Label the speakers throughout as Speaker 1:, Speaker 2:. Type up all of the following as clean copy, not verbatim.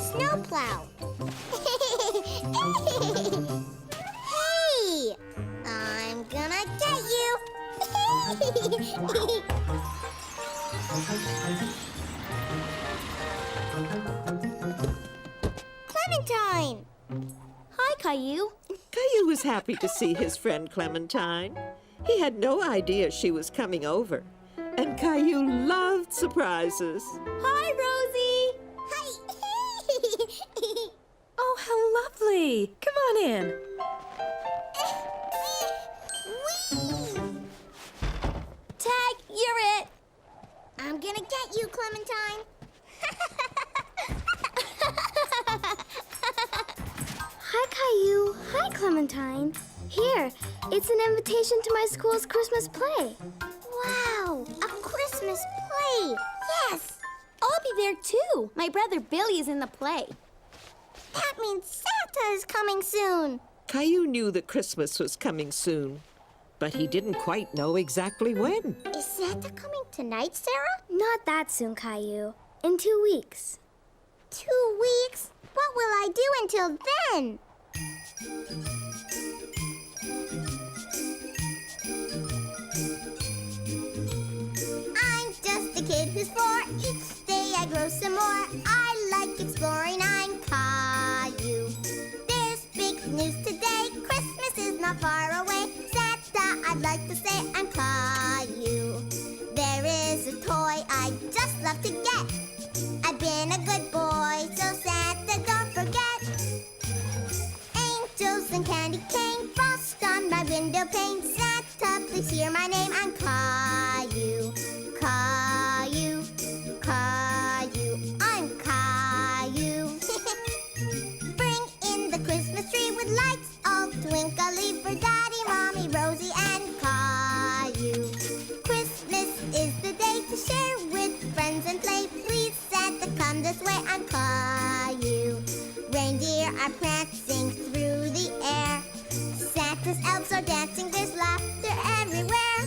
Speaker 1: snowplow. Hey! I'm gonna get you. Clementine! Hi, Caillou.
Speaker 2: Caillou was happy to see his friend Clementine. He had no idea she was coming over. And Caillou loved surprises.
Speaker 1: Hi, Rosie. Hi.
Speaker 3: Oh, how lovely. Come on in.
Speaker 1: Whee! Tag, you're it. I'm gonna get you, Clementine. Hi, Caillou. Hi, Clementine. Here, it's an invitation to my school's Christmas play. Wow, a Christmas play. Yes. I'll be there too. My brother Billy is in the play. That means Santa is coming soon.
Speaker 2: Caillou knew that Christmas was coming soon, but he didn't quite know exactly when.
Speaker 1: Is Santa coming tonight, Sarah? Not that soon, Caillou. In 2 weeks. 2 weeks? What will I do until then? I'm just a kid who's 4. Each day I grow some more. I like exploring. I'm Caillou. There's big news today. Christmas is not far away. Santa, I'd like to say I'm Caillou. There is a toy I'd just love to get. I've been a good boy, so Santa, don't forget. Angels and candy cane, frost on my window pane. Santa, please hear my name. I'm Caillou. Caillou, Caillou, I'm Caillou. Bring in the Christmas tree with lights all twinkly for Daddy, Mommy, Rosie, and Caillou. Christmas is the day to share with friends and play. Please, Santa, come this way. I'm Caillou. Reindeer are prancing through the air. Santa's elves are dancing. There's laughter everywhere.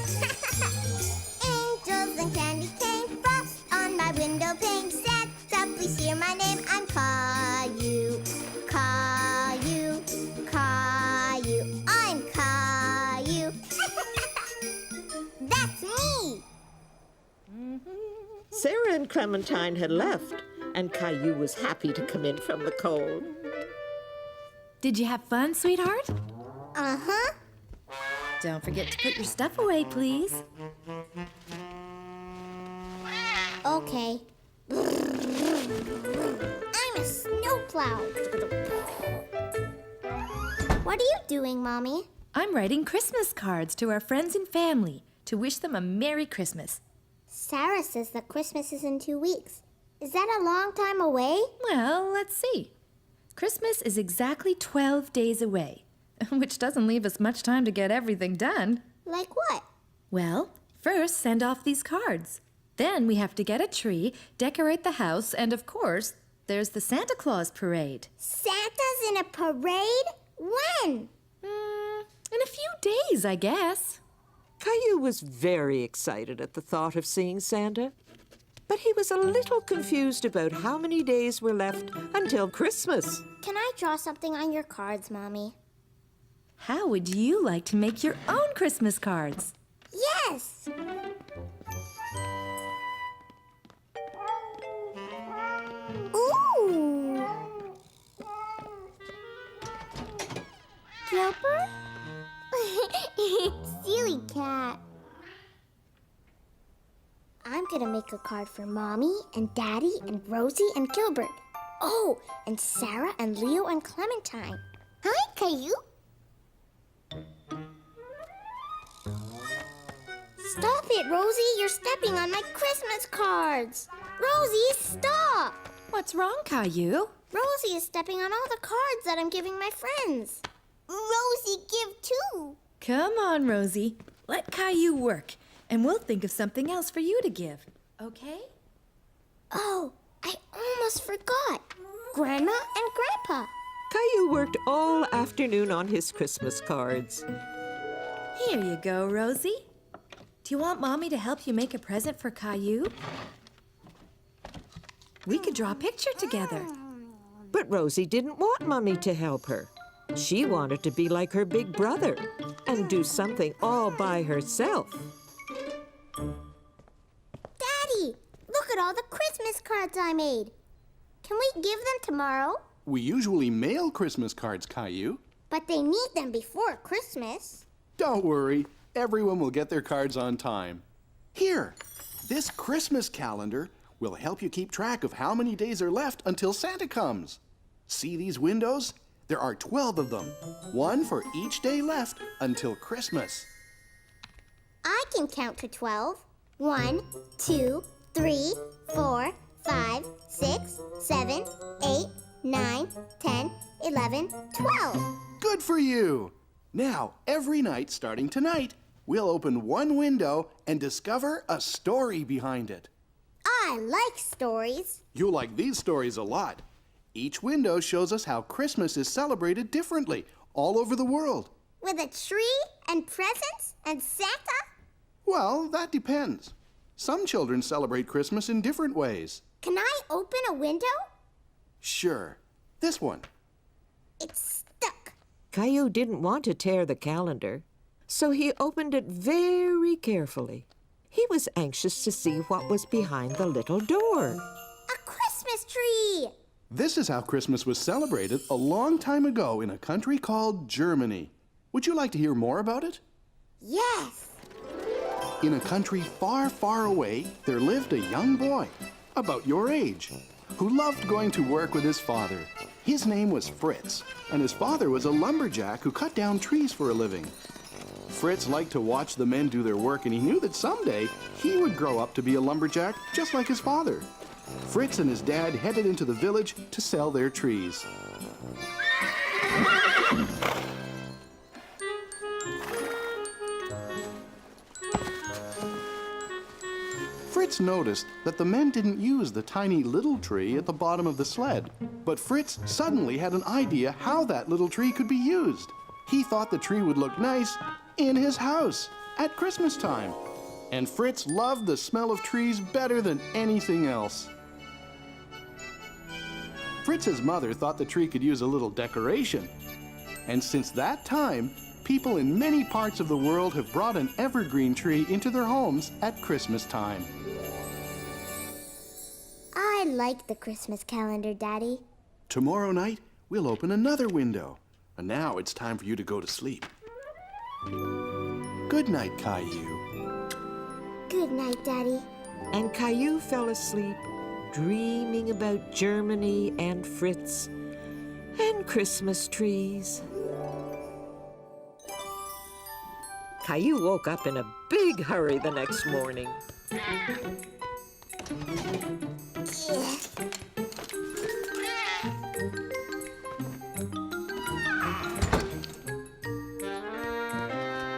Speaker 1: Angels and candy cane, frost on my window pane. Santa, please hear my name. I'm Caillou. Caillou, Caillou, I'm Caillou. That's me.
Speaker 2: Sarah and Clementine had left, and Caillou was happy to come in from the cold.
Speaker 3: Did you have fun, sweetheart?
Speaker 1: Uh-huh.
Speaker 3: Don't forget to put your stuff away, please.
Speaker 1: Okay. I'm a snowplow. What are you doing, Mommy?
Speaker 3: I'm writing Christmas cards to our friends and family to wish them a Merry Christmas.
Speaker 1: Sarah says that Christmas is in 2 weeks. Is that a long time away?
Speaker 3: Well, let's see. Christmas is exactly 12 days away, which doesn't leave us much time to get everything done.
Speaker 1: Like what?
Speaker 3: Well, first send off these cards. Then we have to get a tree, decorate the house, and of course, there's the Santa Claus parade.
Speaker 1: Santa's in a parade? When?
Speaker 3: In a few days, I guess.
Speaker 2: Caillou was very excited at the thought of seeing Santa, but he was a little confused about how many days were left until Christmas.
Speaker 1: Can I draw something on your cards, Mommy?
Speaker 3: How would you like to make your own Christmas cards?
Speaker 1: Yes! Ooh! Gilbert? Silly cat. I'm gonna make a card for Mommy and Daddy and Rosie and Gilbert. Oh, and Sarah and Leo and Clementine. Hi, Caillou. Stop it, Rosie. You're stepping on my Christmas cards. Rosie, stop.
Speaker 3: What's wrong, Caillou?
Speaker 1: Rosie is stepping on all the cards that I'm giving my friends. Rosie, give too.
Speaker 3: Come on, Rosie. Let Caillou work, and we'll think of something else for you to give, okay?
Speaker 1: Oh, I almost forgot. Grandma and Grandpa.
Speaker 2: Caillou worked all afternoon on his Christmas cards.
Speaker 3: Here you go, Rosie. Do you want Mommy to help you make a present for Caillou? We could draw a picture together.
Speaker 2: But Rosie didn't want Mummy to help her. She wanted to be like her big brother and do something all by herself.
Speaker 1: Daddy, look at all the Christmas cards I made. Can we give them tomorrow?
Speaker 4: We usually mail Christmas cards, Caillou.
Speaker 1: But they need them before Christmas.
Speaker 4: Don't worry, everyone will get their cards on time. Here, this Christmas calendar will help you keep track of how many days are left until Santa comes. See these windows? There are 12 of them, one for each day left until Christmas.
Speaker 1: I can count to 12. 1, 2, 3, 4, 5, 6, 7, 8, 9, 10, 11, 12.
Speaker 4: Good for you! Now, every night starting tonight, we'll open one window and discover a story behind it.
Speaker 1: I like stories.
Speaker 4: You'll like these stories a lot. Each window shows us how Christmas is celebrated differently all over the world.
Speaker 1: With a tree and presents and Santa?
Speaker 4: Well, that depends. Some children celebrate Christmas in different ways.
Speaker 1: Can I open a window?
Speaker 4: Sure. This one.
Speaker 1: It's stuck.
Speaker 2: Caillou didn't want to tear the calendar, so he opened it very carefully. He was anxious to see what was behind the little door.
Speaker 1: A Christmas tree!
Speaker 4: This is how Christmas was celebrated a long time ago in a country called Germany. Would you like to hear more about it?
Speaker 1: Yes.
Speaker 4: In a country far, far away, there lived a young boy, about your age, who loved going to work with his father. His name was Fritz, and his father was a lumberjack who cut down trees for a living. Fritz liked to watch the men do their work, and he knew that someday he would grow up to be a lumberjack just like his father. Fritz and his dad headed into the village to sell their trees. Fritz noticed that the men didn't use the tiny little tree at the bottom of the sled. But Fritz suddenly had an idea how that little tree could be used. He thought the tree would look nice in his house at Christmas time. And Fritz loved the smell of trees better than anything else. Fritz's mother thought the tree could use a little decoration. And since that time, people in many parts of the world have brought an evergreen tree into their homes at Christmas time.
Speaker 1: I like the Christmas calendar, Daddy.
Speaker 4: Tomorrow night, we'll open another window. And now it's time for you to go to sleep. Good night, Caillou.
Speaker 1: Good night, Daddy.
Speaker 2: And Caillou fell asleep, dreaming about Germany and Fritz and Christmas trees. Caillou woke up in a big hurry the next morning.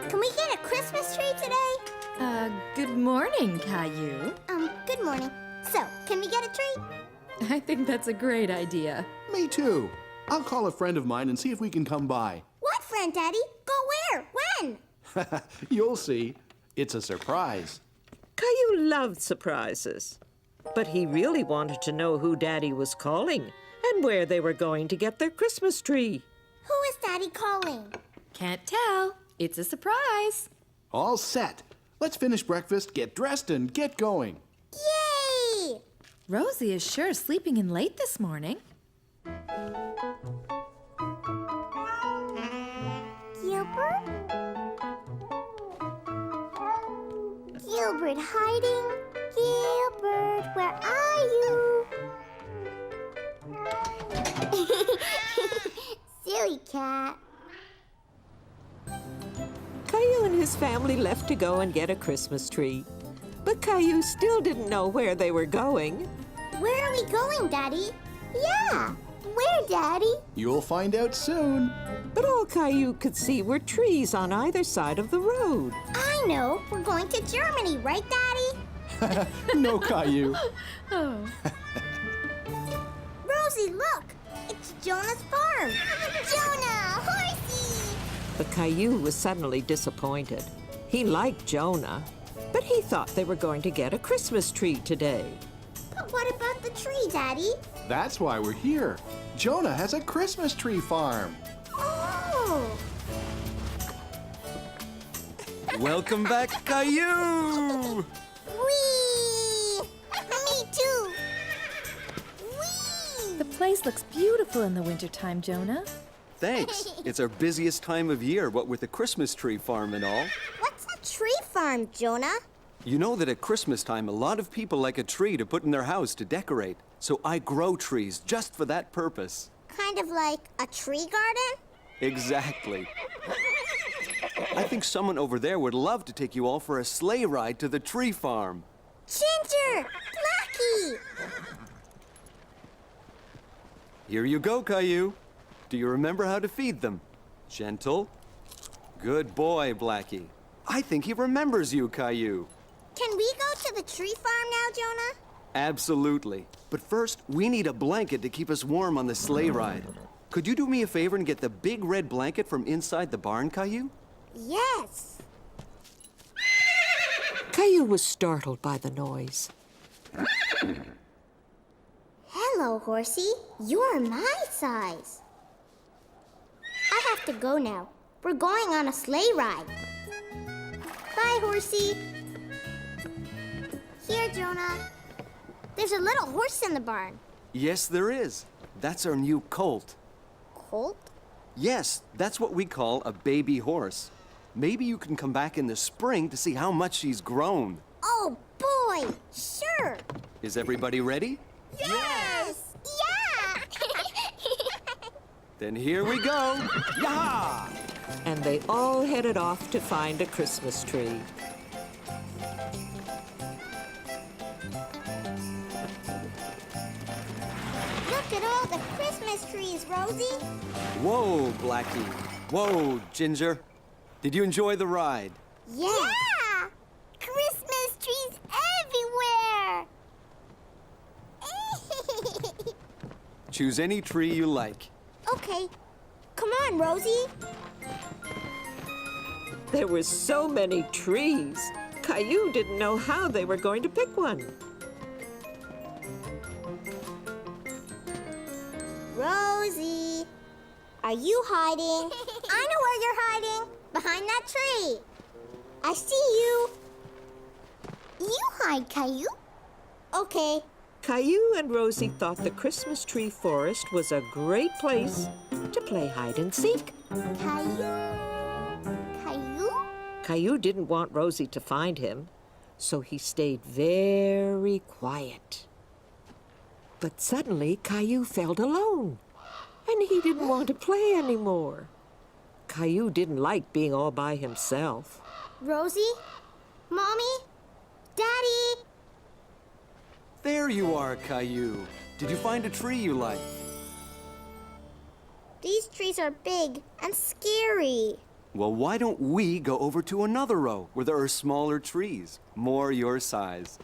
Speaker 1: Can we get a Christmas tree today?
Speaker 3: Good morning, Caillou.
Speaker 1: Good morning. So, can we get a tree?
Speaker 3: I think that's a great idea.
Speaker 4: Me too. I'll call a friend of mine and see if we can come by.
Speaker 1: What friend, Daddy? Go where? When?
Speaker 4: You'll see. It's a surprise.
Speaker 2: Caillou loved surprises, but he really wanted to know who Daddy was calling and where they were going to get their Christmas tree.
Speaker 1: Who is Daddy calling?
Speaker 3: Can't tell. It's a surprise.
Speaker 4: All set. Let's finish breakfast, get dressed, and get going.
Speaker 1: Yay!
Speaker 3: Rosie is sure sleeping in late this morning.
Speaker 1: Gilbert? Gilbert hiding? Gilbert, where are you? Silly cat.
Speaker 2: Caillou and his family left to go and get a Christmas tree. But Caillou still didn't know where they were going.
Speaker 1: Where are we going, Daddy? Yeah, where, Daddy?
Speaker 4: You'll find out soon.
Speaker 2: But all Caillou could see were trees on either side of the road.
Speaker 1: I know. We're going to Germany, right, Daddy?
Speaker 4: No, Caillou.
Speaker 3: Oh.
Speaker 1: Rosie, look! It's Jonah's farm! Jonah! Horsey!
Speaker 2: But Caillou was suddenly disappointed. He liked Jonah, but he thought they were going to get a Christmas tree today.
Speaker 1: But what about the tree, Daddy?
Speaker 4: That's why we're here. Jonah has a Christmas tree farm.
Speaker 1: Oh!
Speaker 5: Welcome back, Caillou!
Speaker 1: Whee! Me too! Whee!
Speaker 3: The place looks beautiful in the wintertime, Jonah.
Speaker 5: Thanks. It's our busiest time of year, what with the Christmas tree farm and all.
Speaker 1: What's a tree farm, Jonah?
Speaker 5: You know that at Christmas time, a lot of people like a tree to put in their house to decorate. So I grow trees just for that purpose.
Speaker 1: Kind of like a tree garden?
Speaker 5: Exactly. I think someone over there would love to take you all for a sleigh ride to the tree farm.
Speaker 1: Ginger! Blackie!
Speaker 5: Here you go, Caillou. Do you remember how to feed them? Gentle. Good boy, Blackie. I think he remembers you, Caillou.
Speaker 1: Can we go to the tree farm now, Jonah?
Speaker 5: Absolutely. But first, we need a blanket to keep us warm on the sleigh ride. Could you do me a favor and get the big red blanket from inside the barn, Caillou?
Speaker 1: Yes.
Speaker 2: Caillou was startled by the noise.
Speaker 1: Hello, Horsey. You're my size. I have to go now. We're going on a sleigh ride. Bye, Horsey. Here, Jonah. There's a little horse in the barn.
Speaker 5: Yes, there is. That's our new colt.
Speaker 1: Colt?
Speaker 5: Yes, that's what we call a baby horse. Maybe you can come back in the spring to see how much she's grown.
Speaker 1: Oh, boy. Sure.
Speaker 5: Is everybody ready?
Speaker 1: Yes. Yeah.
Speaker 5: Then here we go. Yah!
Speaker 2: And they all headed off to find a Christmas tree.
Speaker 1: Look at all the Christmas trees, Rosie.
Speaker 5: Whoa, Blackie. Whoa, Ginger. Did you enjoy the ride?
Speaker 1: Yeah. Christmas trees everywhere.
Speaker 5: Choose any tree you like.
Speaker 1: Okay. Come on, Rosie.
Speaker 2: There were so many trees. Caillou didn't know how they were going to pick one.
Speaker 1: Rosie, are you hiding? I know where you're hiding. Behind that tree. I see you. You hide, Caillou. Okay.
Speaker 2: Caillou and Rosie thought the Christmas tree forest was a great place to play hide and seek.
Speaker 1: Caillou? Caillou?
Speaker 2: Caillou didn't want Rosie to find him, so he stayed very quiet. But suddenly, Caillou felt alone, and he didn't want to play anymore. Caillou didn't like being all by himself.
Speaker 1: Rosie? Mommy? Daddy?
Speaker 5: There you are, Caillou. Did you find a tree you like?
Speaker 1: These trees are big and scary.
Speaker 5: Well, why don't we go over to another row where there are smaller trees, more your size?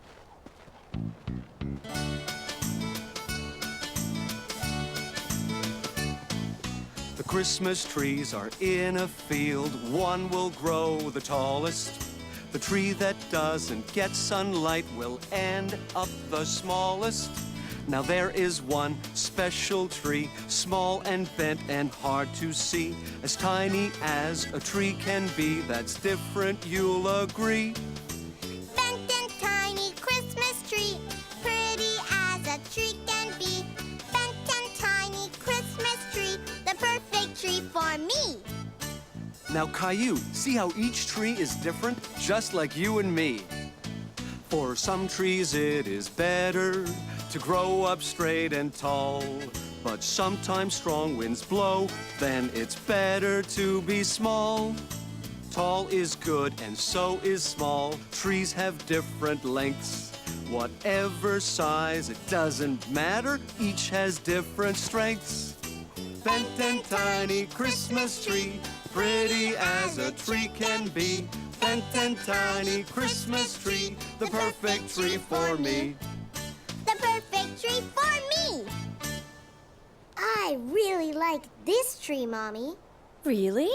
Speaker 5: The Christmas trees are in a field. One will grow the tallest. The tree that doesn't get sunlight will end up the smallest. Now there is one special tree, small and bent and hard to see, as tiny as a tree can be. That's different, you'll agree.
Speaker 1: Bent and tiny Christmas tree, pretty as a tree can be. Bent and tiny Christmas tree, the perfect tree for me.
Speaker 5: Now, Caillou, see how each tree is different, just like you and me. For some trees it is better to grow up straight and tall, but sometimes strong winds blow, then it's better to be small. Tall is good and so is small. Trees have different lengths. Whatever size, it doesn't matter, each has different strengths. Bent and tiny Christmas tree, pretty as a tree can be. Bent and tiny Christmas tree, the perfect tree for me.
Speaker 1: The perfect tree for me. I really like this tree, Mommy.
Speaker 3: Really?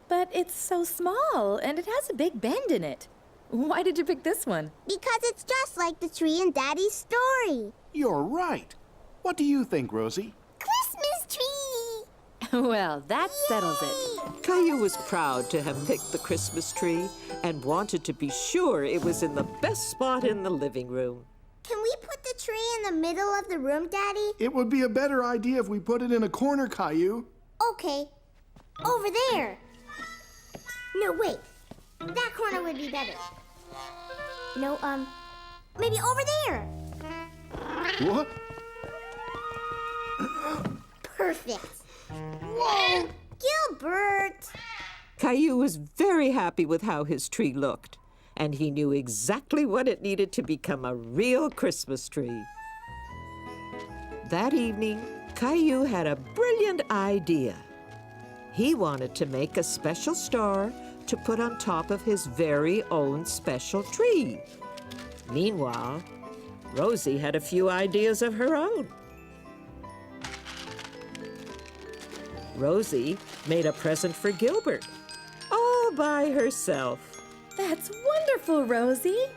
Speaker 3: But it's so small, and it has a big bend in it. Why did you pick this one?
Speaker 1: Because it's just like the tree in Daddy's story.
Speaker 4: You're right. What do you think, Rosie?
Speaker 1: Christmas tree!
Speaker 3: Well, that settles it.
Speaker 2: Caillou was proud to have picked the Christmas tree and wanted to be sure it was in the best spot in the living room.
Speaker 1: Can we put the tree in the middle of the room, Daddy?
Speaker 4: It would be a better idea if we put it in a corner, Caillou.
Speaker 1: Okay. Over there. No, wait. That corner would be better. No, maybe over there.
Speaker 4: What?
Speaker 1: Perfect.
Speaker 4: Whoa!
Speaker 1: Gilbert!
Speaker 2: Caillou was very happy with how his tree looked, and he knew exactly what it needed to become a real Christmas tree. That evening, Caillou had a brilliant idea. He wanted to make a special star to put on top of his very own special tree. Meanwhile, Rosie had a few ideas of her own. Rosie made a present for Gilbert, all by herself.
Speaker 3: That's wonderful, Rosie.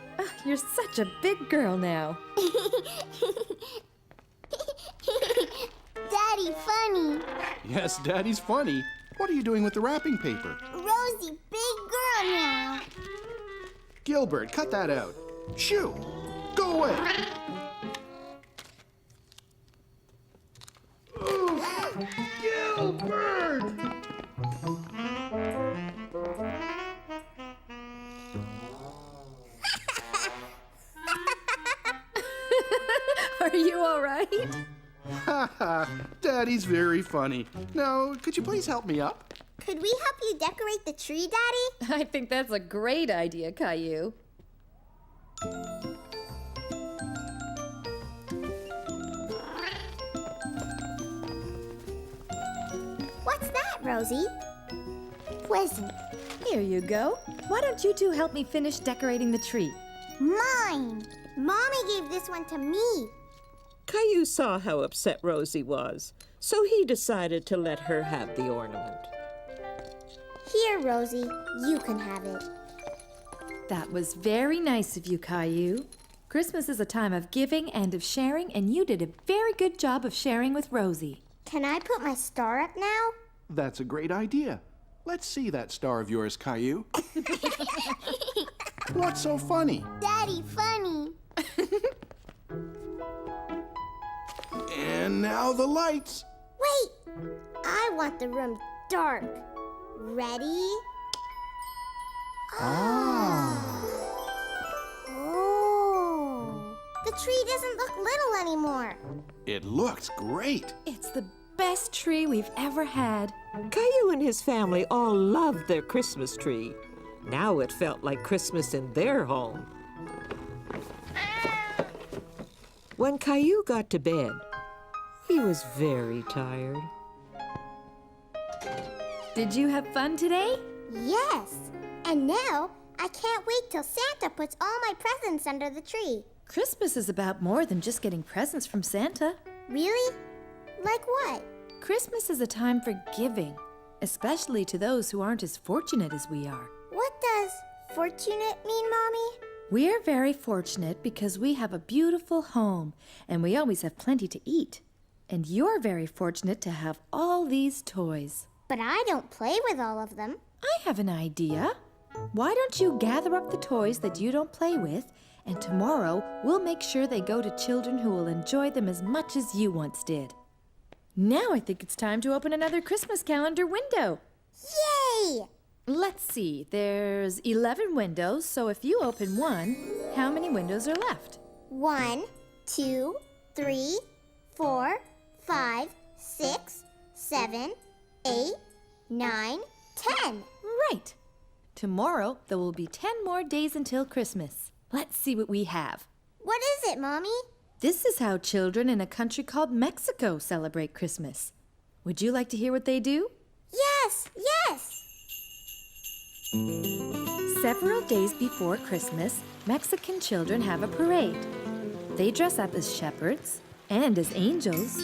Speaker 3: You're such a big girl now.
Speaker 1: Daddy, funny.
Speaker 4: Yes, Daddy's funny. What are you doing with the wrapping paper?
Speaker 1: Rosie, big girl now.
Speaker 4: Gilbert, cut that out. Shoo! Go away! Ooh, Gilbert!
Speaker 3: Are you all right?
Speaker 4: Ha ha! Daddy's very funny. Now, could you please help me up?
Speaker 1: Could we help you decorate the tree, Daddy?
Speaker 3: I think that's a great idea, Caillou.
Speaker 1: What's that, Rosie? Present.
Speaker 3: Here you go. Why don't you two help me finish decorating the tree?
Speaker 1: Mine. Mommy gave this one to me.
Speaker 2: Caillou saw how upset Rosie was, so he decided to let her have the ornament.
Speaker 1: Here, Rosie, you can have it.
Speaker 3: That was very nice of you, Caillou. Christmas is a time of giving and of sharing, and you did a very good job of sharing with Rosie.
Speaker 1: Can I put my star up now?
Speaker 4: That's a great idea. Let's see that star of yours, Caillou. What's so funny?
Speaker 1: Daddy, funny.
Speaker 4: And now the lights.
Speaker 1: Wait, I want the room dark. Ready? Oh. The tree doesn't look little anymore.
Speaker 4: It looks great.
Speaker 3: It's the best tree we've ever had.
Speaker 2: Caillou and his family all loved their Christmas tree. Now it felt like Christmas in their home. When Caillou got to bed, he was very tired.
Speaker 3: Did you have fun today?
Speaker 1: Yes. And now I can't wait till Santa puts all my presents under the tree.
Speaker 3: Christmas is about more than just getting presents from Santa.
Speaker 1: Really? Like what?
Speaker 3: Christmas is a time for giving, especially to those who aren't as fortunate as we are.
Speaker 1: What does fortunate mean, Mommy?
Speaker 3: We're very fortunate because we have a beautiful home and we always have plenty to eat. And you're very fortunate to have all these toys.
Speaker 1: But I don't play with all of them.
Speaker 3: I have an idea. Why don't you gather up the toys that you don't play with, and tomorrow we'll make sure they go to children who will enjoy them as much as you once did. Now I think it's time to open another Christmas calendar window.
Speaker 1: Yay!
Speaker 3: Let's see, there's 11 windows, so if you open one, how many windows are left?
Speaker 1: 1, 2, 3, 4, 5, 6, 7, 8, 9, 10.
Speaker 3: Right. Tomorrow there will be 10 more days until Christmas. Let's see what we have.
Speaker 1: What is it, Mommy?
Speaker 3: This is how children in a country called Mexico celebrate Christmas. Would you like to hear what they do?
Speaker 1: Yes, yes!
Speaker 3: Several days before Christmas, Mexican children have a parade. They dress up as shepherds and as angels.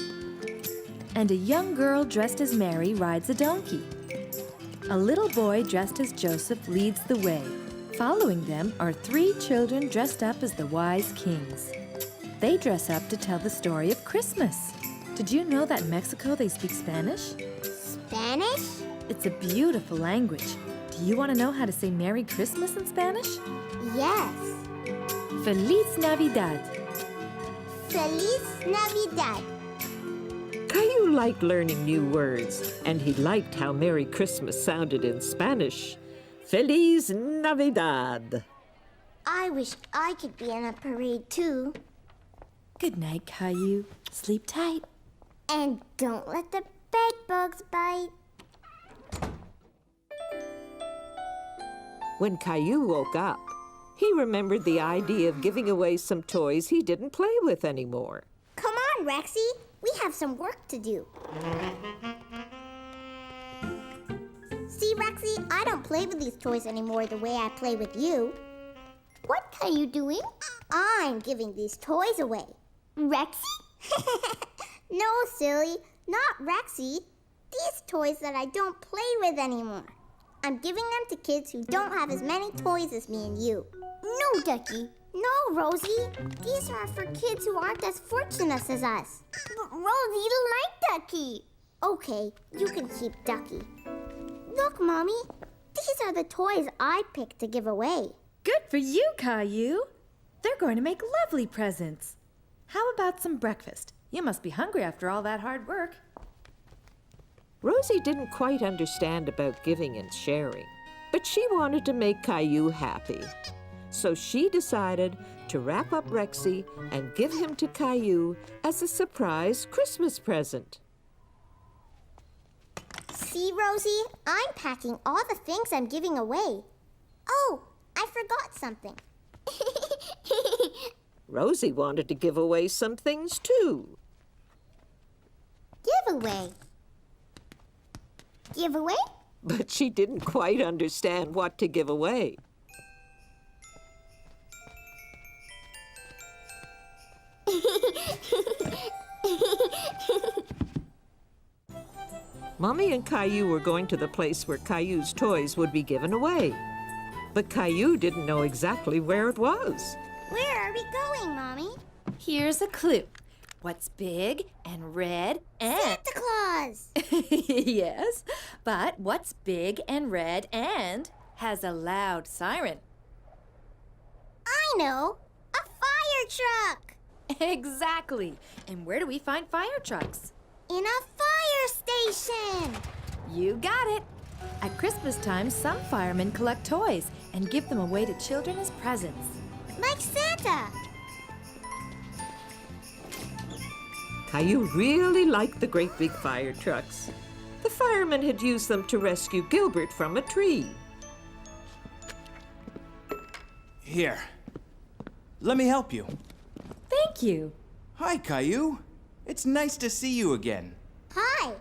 Speaker 3: And a young girl dressed as Mary rides a donkey. A little boy dressed as Joseph leads the way. Following them are 3 children dressed up as the wise kings. They dress up to tell the story of Christmas. Did you know that in Mexico they speak Spanish?
Speaker 1: Spanish?
Speaker 3: It's a beautiful language. Do you want to know how to say Merry Christmas in Spanish?
Speaker 1: Yes.
Speaker 3: Feliz Navidad.
Speaker 1: Feliz Navidad.
Speaker 2: Caillou liked learning new words, and he liked how Merry Christmas sounded in Spanish. Feliz Navidad.
Speaker 1: I wish I could be in a parade too.
Speaker 3: Good night, Caillou. Sleep tight.
Speaker 1: And don't let the bed bugs bite.
Speaker 2: When Caillou woke up, he remembered the idea of giving away some toys he didn't play with anymore.
Speaker 1: Come on, Rexy. We have some work to do. See, Rexy, I don't play with these toys anymore the way I play with you. What are you doing? I'm giving these toys away. Rexy? No, silly, not Rexy. These toys that I don't play with anymore. I'm giving them to kids who don't have as many toys as me and you. No, Ducky. No, Rosie. These are for kids who aren't as fortunate as us. But Rosie, you like Ducky. Okay, you can keep Ducky. Look, Mommy. These are the toys I picked to give away.
Speaker 3: Good for you, Caillou. They're going to make lovely presents. How about some breakfast? You must be hungry after all that hard work.
Speaker 2: Rosie didn't quite understand about giving and sharing, but she wanted to make Caillou happy. So she decided to wrap up Rexy and give him to Caillou as a surprise Christmas present.
Speaker 1: See, Rosie? I'm packing all the things I'm giving away. Oh, I forgot something.
Speaker 2: Rosie wanted to give away some things too.
Speaker 1: Giveaway. Giveaway?
Speaker 2: But she didn't quite understand what to give away. Mommy and Caillou were going to the place where Caillou's toys would be given away. But Caillou didn't know exactly where it was.
Speaker 1: Where are we going, Mommy?
Speaker 3: Here's a clue. What's big and red and...
Speaker 1: Santa Claus!
Speaker 3: Yes, but what's big and red and has a loud siren?
Speaker 1: I know! A fire truck!
Speaker 3: Exactly. And where do we find fire trucks?
Speaker 1: In a fire station!
Speaker 3: You got it. At Christmas time, some firemen collect toys and give them away to children as presents.
Speaker 1: Like Santa!
Speaker 2: Caillou really liked the great big fire trucks. The firemen had used them to rescue Gilbert from a tree.
Speaker 6: Here. Let me help you.
Speaker 3: Thank you.
Speaker 6: Hi, Caillou. It's nice to see you again.
Speaker 1: Hi!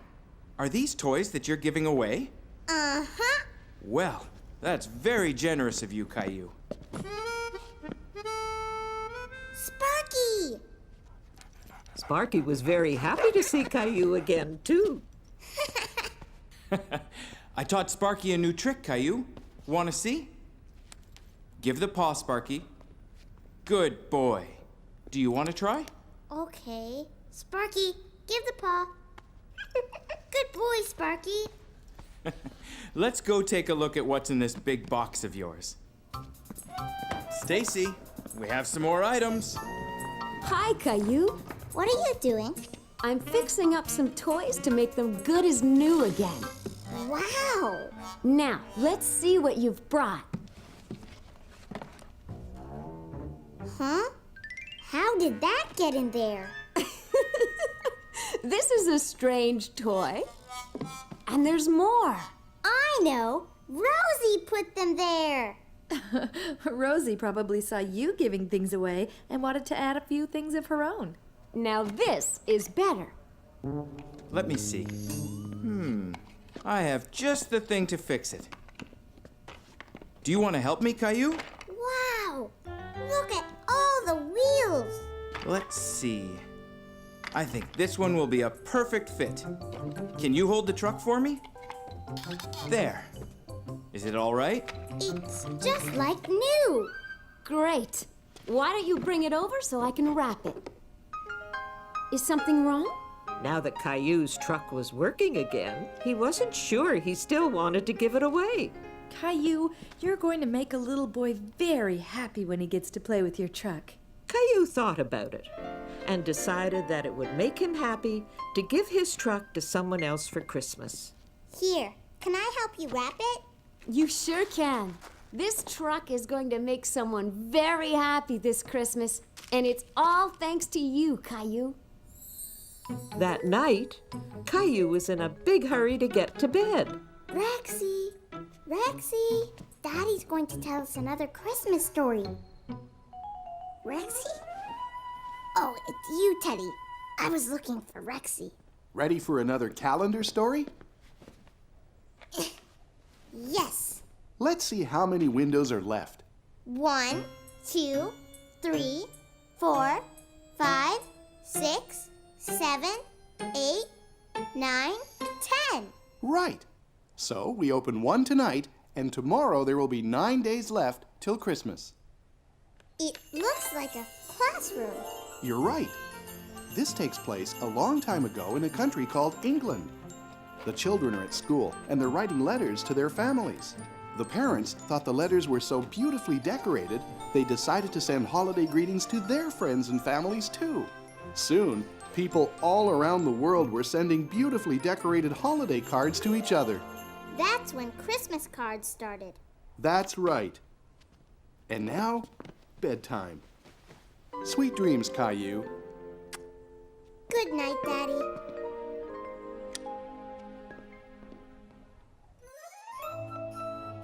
Speaker 6: Are these toys that you're giving away?
Speaker 1: Uh-huh.
Speaker 6: Well, that's very generous of you, Caillou.
Speaker 1: Sparky!
Speaker 2: Sparky was very happy to see Caillou again, too.
Speaker 6: I taught Sparky a new trick, Caillou. Want to see? Give the paw, Sparky. Good boy. Do you want to try?
Speaker 1: Okay. Sparky, give the paw. Good boy, Sparky.
Speaker 6: Let's go take a look at what's in this big box of yours. Stacy, we have some more items.
Speaker 7: Hi, Caillou.
Speaker 1: What are you doing?
Speaker 7: I'm fixing up some toys to make them good as new again.
Speaker 1: Wow!
Speaker 7: Now, let's see what you've brought.
Speaker 1: Huh? How did that get in there?
Speaker 7: This is a strange toy. And there's more.
Speaker 1: I know! Rosie put them there!
Speaker 3: Rosie probably saw you giving things away and wanted to add a few things of her own.
Speaker 7: Now this is better.
Speaker 6: Let me see. I have just the thing to fix it. Do you want to help me, Caillou?
Speaker 1: Wow! Look at all the wheels!
Speaker 6: Let's see. I think this one will be a perfect fit. Can you hold the truck for me? There. Is it all right?
Speaker 1: It's just like new!
Speaker 7: Great. Why don't you bring it over so I can wrap it? Is something wrong?
Speaker 2: Now that Caillou's truck was working again, he wasn't sure he still wanted to give it away.
Speaker 3: Caillou, you're going to make a little boy very happy when he gets to play with your truck.
Speaker 2: Caillou thought about it and decided that it would make him happy to give his truck to someone else for Christmas.
Speaker 1: Here, can I help you wrap it?
Speaker 7: You sure can. This truck is going to make someone very happy this Christmas, and it's all thanks to you, Caillou.
Speaker 2: That night, Caillou was in a big hurry to get to bed.
Speaker 1: Rexy, Rexy, Daddy's going to tell us another Christmas story. Rexy? Oh, it's you, Teddy. I was looking for Rexy.
Speaker 4: Ready for another calendar story?
Speaker 1: Yes.
Speaker 4: Let's see how many windows are left.
Speaker 1: 1, 2, 3, 4, 5, 6, 7, 8, 9, 10.
Speaker 4: Right. So we open one tonight, and tomorrow there will be 9 days left till Christmas.
Speaker 1: It looks like a classroom.
Speaker 4: You're right. This takes place a long time ago in a country called England. The children are at school, and they're writing letters to their families. The parents thought the letters were so beautifully decorated, they decided to send holiday greetings to their friends and families too. Soon, people all around the world were sending beautifully decorated holiday cards to each other.
Speaker 1: That's when Christmas cards started.
Speaker 4: That's right. And now, bedtime. Sweet dreams, Caillou.
Speaker 1: Good night, Daddy.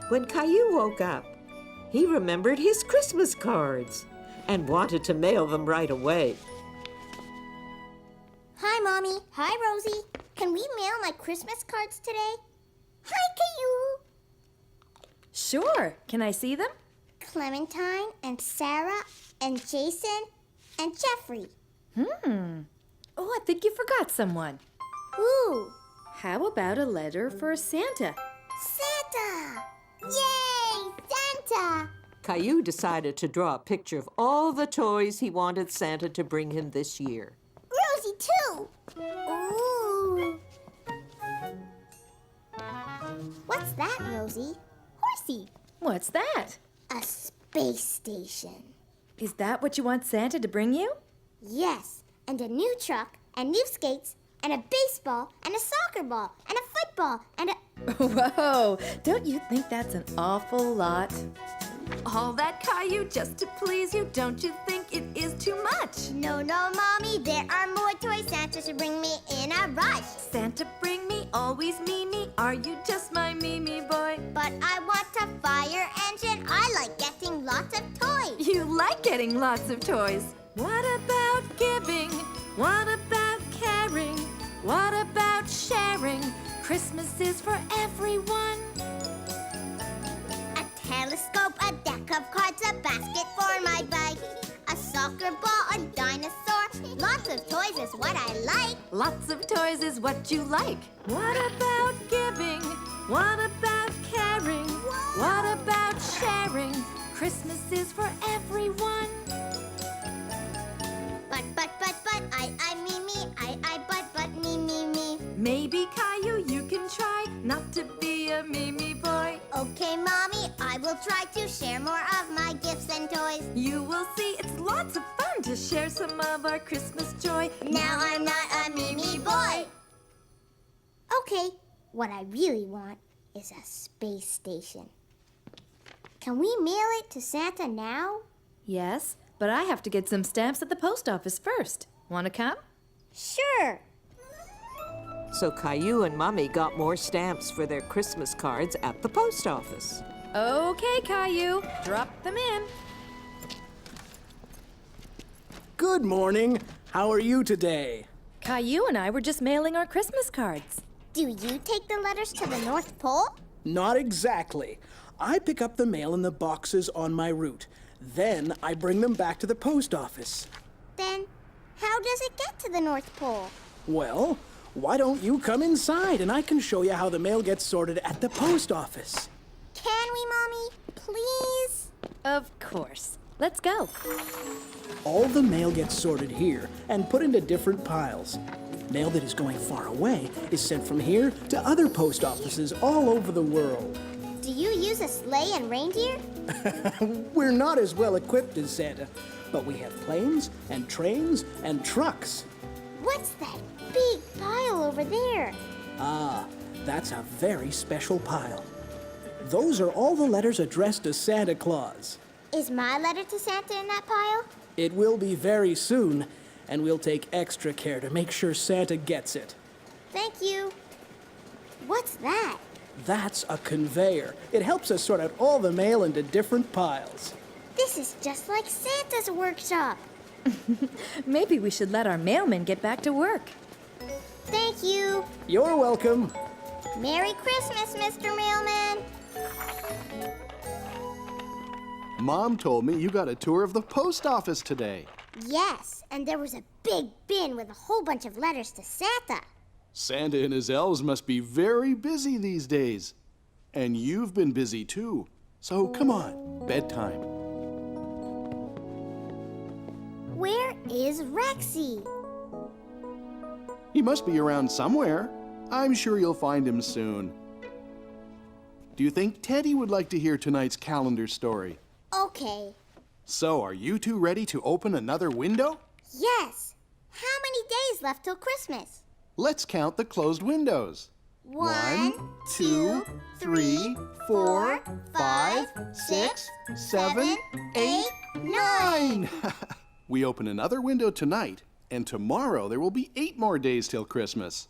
Speaker 2: When Caillou woke up, he remembered his Christmas cards and wanted to mail them right away.
Speaker 1: Hi, Mommy. Hi, Rosie. Can we mail my Christmas cards today? Hi, Caillou.
Speaker 3: Sure. Can I see them?
Speaker 1: Clementine and Sarah and Jason and Jeffrey.
Speaker 3: Oh, I think you forgot someone.
Speaker 1: Ooh,
Speaker 3: How about a letter for Santa?
Speaker 1: Santa! Yay, Santa!
Speaker 2: Caillou decided to draw a picture of all the toys he wanted Santa to bring him this year.
Speaker 1: Rosie, too. Ooh. What's that, Rosie? Horsey.
Speaker 3: What's that?
Speaker 1: A space station.
Speaker 3: Is that what you want Santa to bring you?
Speaker 1: Yes, and a new truck, and new skates, and a baseball, and a soccer ball, and a football, and a...
Speaker 3: Whoa! Don't you think that's an awful lot?
Speaker 8: All that, Caillou, just to please you. Don't you think it is too much?
Speaker 1: No, Mommy, there are more toys Santa should bring me in a rush.
Speaker 8: Santa, bring me, always me. Are you just my me boy?
Speaker 1: But I want a fire engine. I like getting lots of toys.
Speaker 8: You like getting lots of toys. What about giving? What about caring? What about sharing? Christmas is for everyone.
Speaker 1: A telescope, a deck of cards, a basket for my bike, a soccer ball, a dinosaur. Lots of toys is what I like.
Speaker 8: Lots of toys is what you like. What about giving? What about caring? What about sharing? Christmas is for everyone.
Speaker 1: But, I, me, but, me.
Speaker 8: Maybe, Caillou, you can try not to be a me boy.
Speaker 1: Okay, Mommy, I will try to share more of my gifts and toys.
Speaker 8: You will see it's lots of fun to share some of our Christmas joy.
Speaker 1: Now I'm not a me boy. Okay, what I really want is a space station. Can we mail it to Santa now?
Speaker 3: Yes, but I have to get some stamps at the post office first. Want to come?
Speaker 1: Sure.
Speaker 2: So Caillou and Mummy got more stamps for their Christmas cards at the post office.
Speaker 3: Okay, Caillou, drop them in.
Speaker 9: Good morning. How are you today?
Speaker 3: Caillou and I were just mailing our Christmas cards.
Speaker 1: Do you take the letters to the North Pole?
Speaker 9: Not exactly. I pick up the mail in the boxes on my route. Then I bring them back to the post office.
Speaker 1: Then, how does it get to the North Pole?
Speaker 9: Well, why don't you come inside and I can show you how the mail gets sorted at the post office.
Speaker 1: Can we, Mommy? Please?
Speaker 3: Of course. Let's go.
Speaker 9: All the mail gets sorted here and put into different piles. Mail that is going far away is sent from here to other post offices all over the world.
Speaker 1: Do you use a sleigh and reindeer?
Speaker 9: We're not as well equipped as Santa, but we have planes and trains and trucks.
Speaker 1: What's that big pile over there?
Speaker 9: Ah, that's a very special pile. Those are all the letters addressed to Santa Claus.
Speaker 1: Is my letter to Santa in that pile?
Speaker 9: It will be very soon, and we'll take extra care to make sure Santa gets it.
Speaker 1: Thank you. What's that?
Speaker 9: That's a conveyor. It helps us sort out all the mail into different piles.
Speaker 1: This is just like Santa's workshop.
Speaker 3: Maybe we should let our mailman get back to work.
Speaker 1: Thank you.
Speaker 9: You're welcome.
Speaker 1: Merry Christmas, Mr. Mailman.
Speaker 4: Mom told me you got a tour of the post office today.
Speaker 1: Yes, and there was a big bin with a whole bunch of letters to Santa.
Speaker 4: Santa and his elves must be very busy these days. And you've been busy too. So come on, bedtime.
Speaker 1: Where is Rexy?
Speaker 4: He must be around somewhere. I'm sure you'll find him soon. Do you think Teddy would like to hear tonight's calendar story?
Speaker 1: Okay.
Speaker 4: So, are you two ready to open another window?
Speaker 1: Yes. How many days left till Christmas?
Speaker 4: Let's count the closed windows.
Speaker 1: 1, 2, 3, 4, 5, 6, 7, 8, 9.
Speaker 4: We open another window tonight, and tomorrow there will be 8 more days till Christmas.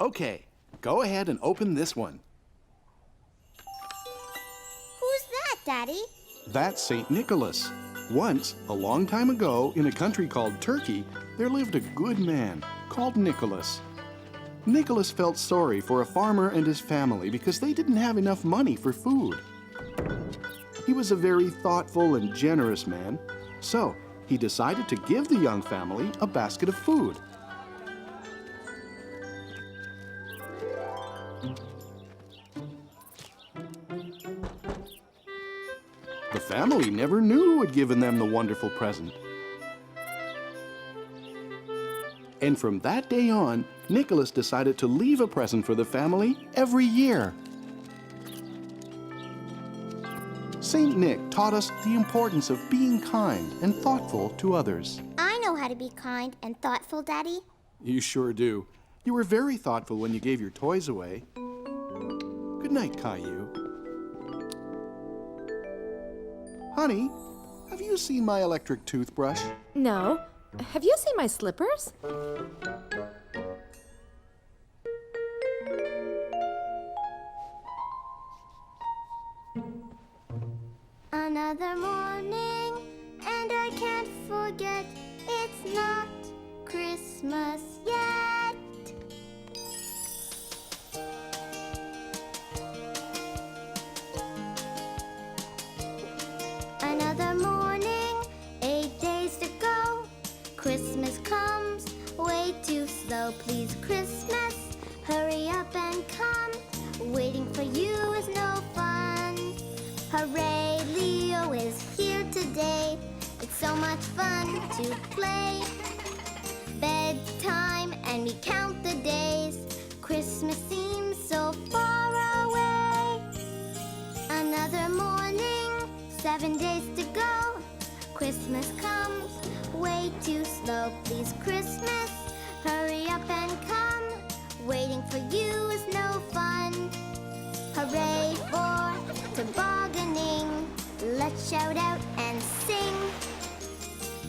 Speaker 4: Okay, go ahead and open this one.
Speaker 1: Who's that, Daddy?
Speaker 4: That's St. Nicholas. Once, a long time ago, in a country called Turkey, there lived a good man called Nicholas. Nicholas felt sorry for a farmer and his family because they didn't have enough money for food. He was a very thoughtful and generous man, so he decided to give the young family a basket of food. The family never knew who had given them the wonderful present. And from that day on, Nicholas decided to leave a present for the family every year. Saint Nick taught us the importance of being kind and thoughtful to others.
Speaker 1: I know how to be kind and thoughtful, Daddy.
Speaker 4: You sure do. You were very thoughtful when you gave your toys away. Good night, Caillou. Honey, have you seen my electric toothbrush?
Speaker 3: No. Have you seen my slippers?
Speaker 1: Another morning, and I can't forget it's not Christmas yet. Another morning, 8 days to go. Christmas comes way too slow. Please, Christmas, hurry up and come. Waiting for you is no fun. Hooray, Leo is here today. It's so much fun to play. Bedtime and we count the days. Christmas seems so far away. Another morning, 7 days to go. Christmas comes way too slow. Please, Christmas, hurry up and come. Waiting for you is no fun. Hooray for tobogganing. Let's shout out and sing.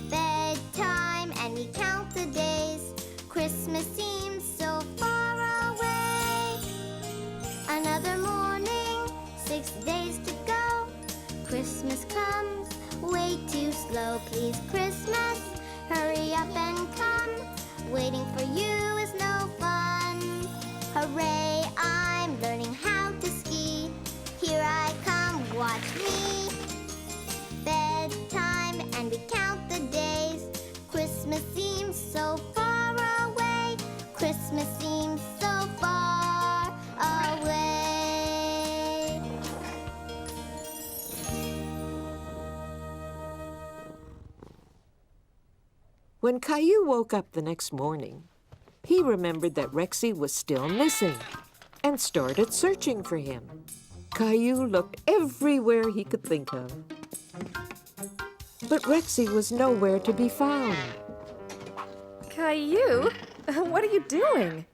Speaker 1: Bedtime and we count the days. Christmas seems so far away. Another morning, 6 days to go. Christmas comes way too slow. Please, Christmas, hurry up and come. Waiting for you is no fun. Hooray, I'm learning how to ski. Here I come, watch me. Bedtime and we count the days. Christmas seems so far away. Christmas seems so far away.
Speaker 2: When Caillou woke up the next morning, He remembered that Rexy was still missing and started searching for him. Caillou looked everywhere he could think of. But Rexy was nowhere to be found.
Speaker 3: Caillou, what are you doing?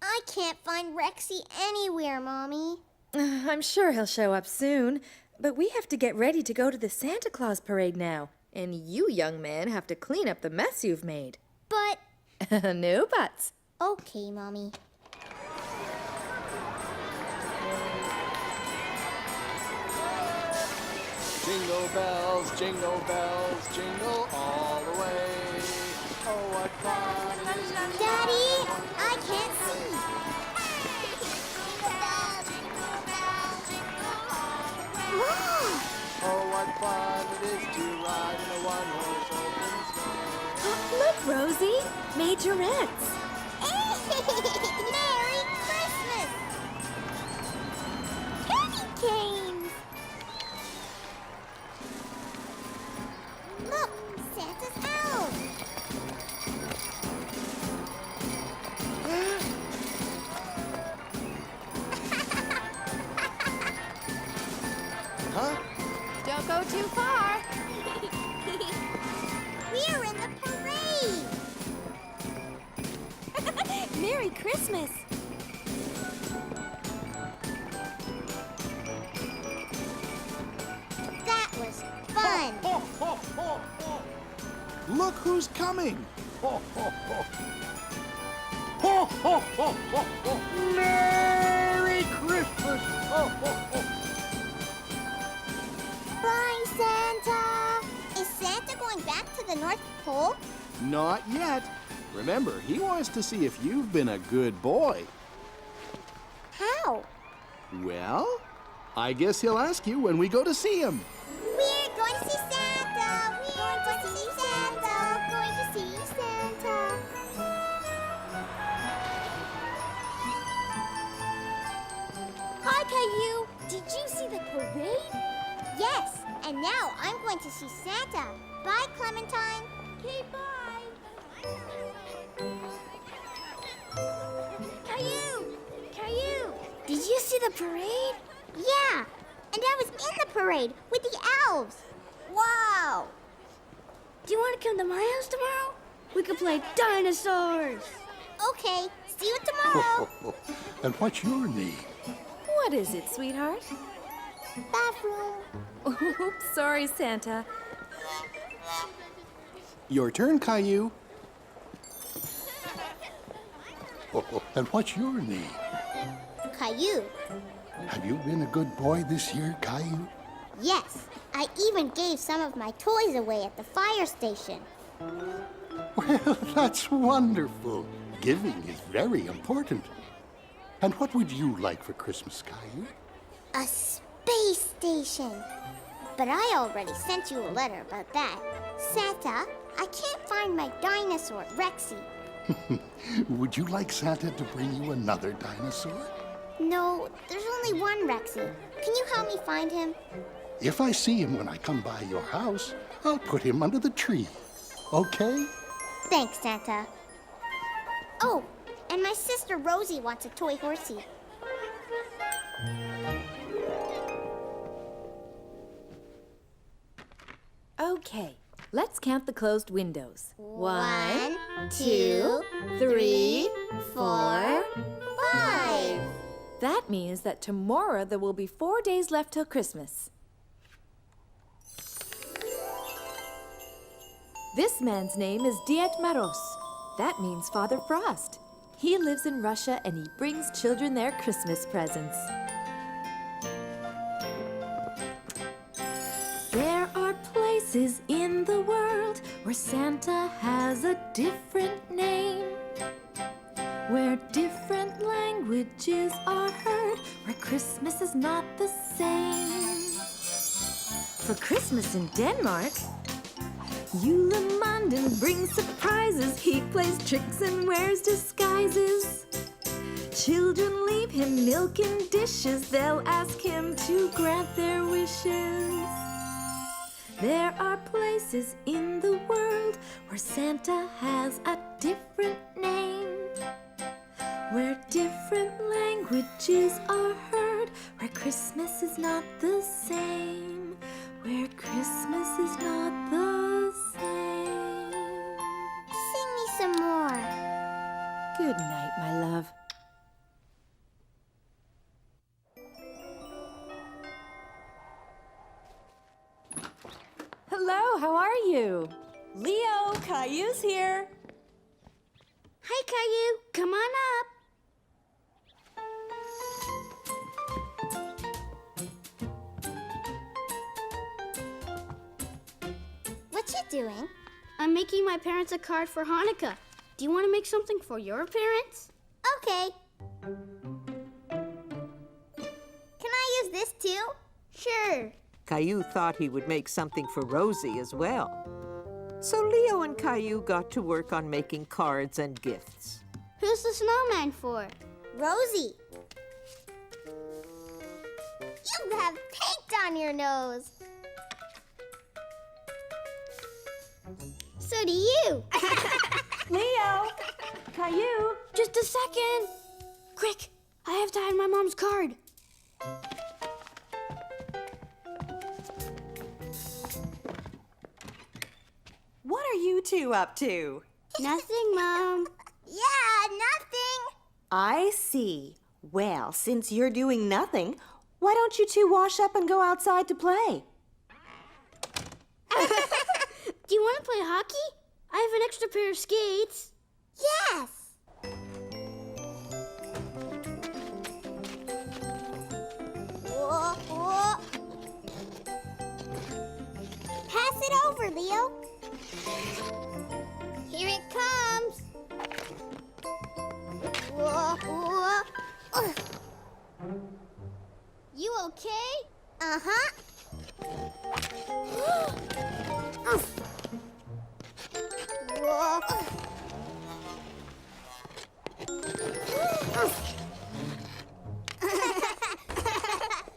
Speaker 1: I can't find Rexy anywhere, Mommy.
Speaker 3: I'm sure he'll show up soon, but we have to get ready to go to the Santa Claus parade now. And you, young man, have to clean up the mess you've made.
Speaker 1: But...
Speaker 3: No buts.
Speaker 1: Okay, Mommy.
Speaker 4: Jingle bells, jingle all the way. Oh, what fun it is.
Speaker 1: Daddy, I can't see. Wow!
Speaker 4: Oh, what fun it is to ride in a one-horse open sleigh.
Speaker 3: Look, Rosie, majorettes.
Speaker 1: Merry Christmas! Candy canes! Look, Santa's elves!
Speaker 4: Huh?
Speaker 8: Don't go too far.
Speaker 1: We're in the parade!
Speaker 8: Merry Christmas.
Speaker 1: That was fun!
Speaker 4: Look who's coming! Merry Christmas!
Speaker 1: Bye, Santa! Is Santa going back to the North Pole?
Speaker 4: Not yet. Remember, he wants to see if you've been a good boy.
Speaker 1: How?
Speaker 4: Well, I guess he'll ask you when we go to see him.
Speaker 1: We're going to see Santa! We're going to see Santa! Going to see Santa! Hi, Caillou! Did you see the parade? Yes, and now I'm going to see Santa. Bye, Clementine. Okay, bye. Caillou! Caillou! Did you see the parade? Yeah, and I was in the parade with the elves. Wow! Do you want to come to my house tomorrow? We could play dinosaurs. Okay, see you tomorrow.
Speaker 10: And what's your name?
Speaker 3: What is it, sweetheart?
Speaker 1: Bathroom.
Speaker 3: Oops, sorry, Santa.
Speaker 4: Your turn, Caillou.
Speaker 10: And what's your name?
Speaker 1: Caillou.
Speaker 10: Have you been a good boy this year, Caillou?
Speaker 1: Yes, I even gave some of my toys away at the fire station.
Speaker 10: Well, that's wonderful. Giving is very important. And what would you like for Christmas, Caillou?
Speaker 1: A space station. But I already sent you a letter about that. Santa, I can't find my dinosaur, Rexy.
Speaker 10: Would you like Santa to bring you another dinosaur?
Speaker 1: No, there's only one Rexy. Can you help me find him?
Speaker 10: If I see him when I come by your house, I'll put him under the tree. Okay?
Speaker 1: Thanks, Santa. Oh, and my sister Rosie wants a toy horsey.
Speaker 3: Okay, let's count the closed windows.
Speaker 1: 1, 2, 3, 4, 5.
Speaker 3: That means that tomorrow there will be 4 days left till Christmas. This man's name is Diet Maros. That means Father Frost. He lives in Russia and he brings children their Christmas presents. There are places in the world where Santa has a different name, where different languages are heard, where Christmas is not the same. For Christmas in Denmark, Julemanden brings surprises. He plays tricks and wears disguises. Children leave him milk in dishes. They'll ask him to grant their wishes. There are places in the world where Santa has a
Speaker 8: different name. Where different languages are heard, where Christmas is not the same, where Christmas is not the same.
Speaker 1: Sing me some more.
Speaker 3: Good night, my love. Hello, how are you?
Speaker 8: Leo, Caillou's here.
Speaker 1: Hi, Caillou. Come on up. What you doing?
Speaker 11: I'm making my parents a card for Hanukkah. Do you want to make something for your parents?
Speaker 1: Okay. Can I use this too?
Speaker 11: Sure.
Speaker 2: Caillou thought he would make something for Rosie as well. So Leo and Caillou got to work on making cards and gifts.
Speaker 11: Who's the snowman for?
Speaker 1: Rosie. You have paint on your nose. So do you.
Speaker 8: Leo! Caillou!
Speaker 11: Just a second. Quick, I have to hide my mom's card.
Speaker 8: What are you two up to?
Speaker 11: Nothing, Mom.
Speaker 1: Yeah, nothing.
Speaker 12: I see. Well, since you're doing nothing, why don't you two wash up and go outside to play?
Speaker 11: Do you want to play hockey? I have an extra pair of skates.
Speaker 1: Yes. Whoa, whoa. Pass it over, Leo. Here it comes. Whoa, whoa. Ugh. You okay? Uh-huh. Whoa.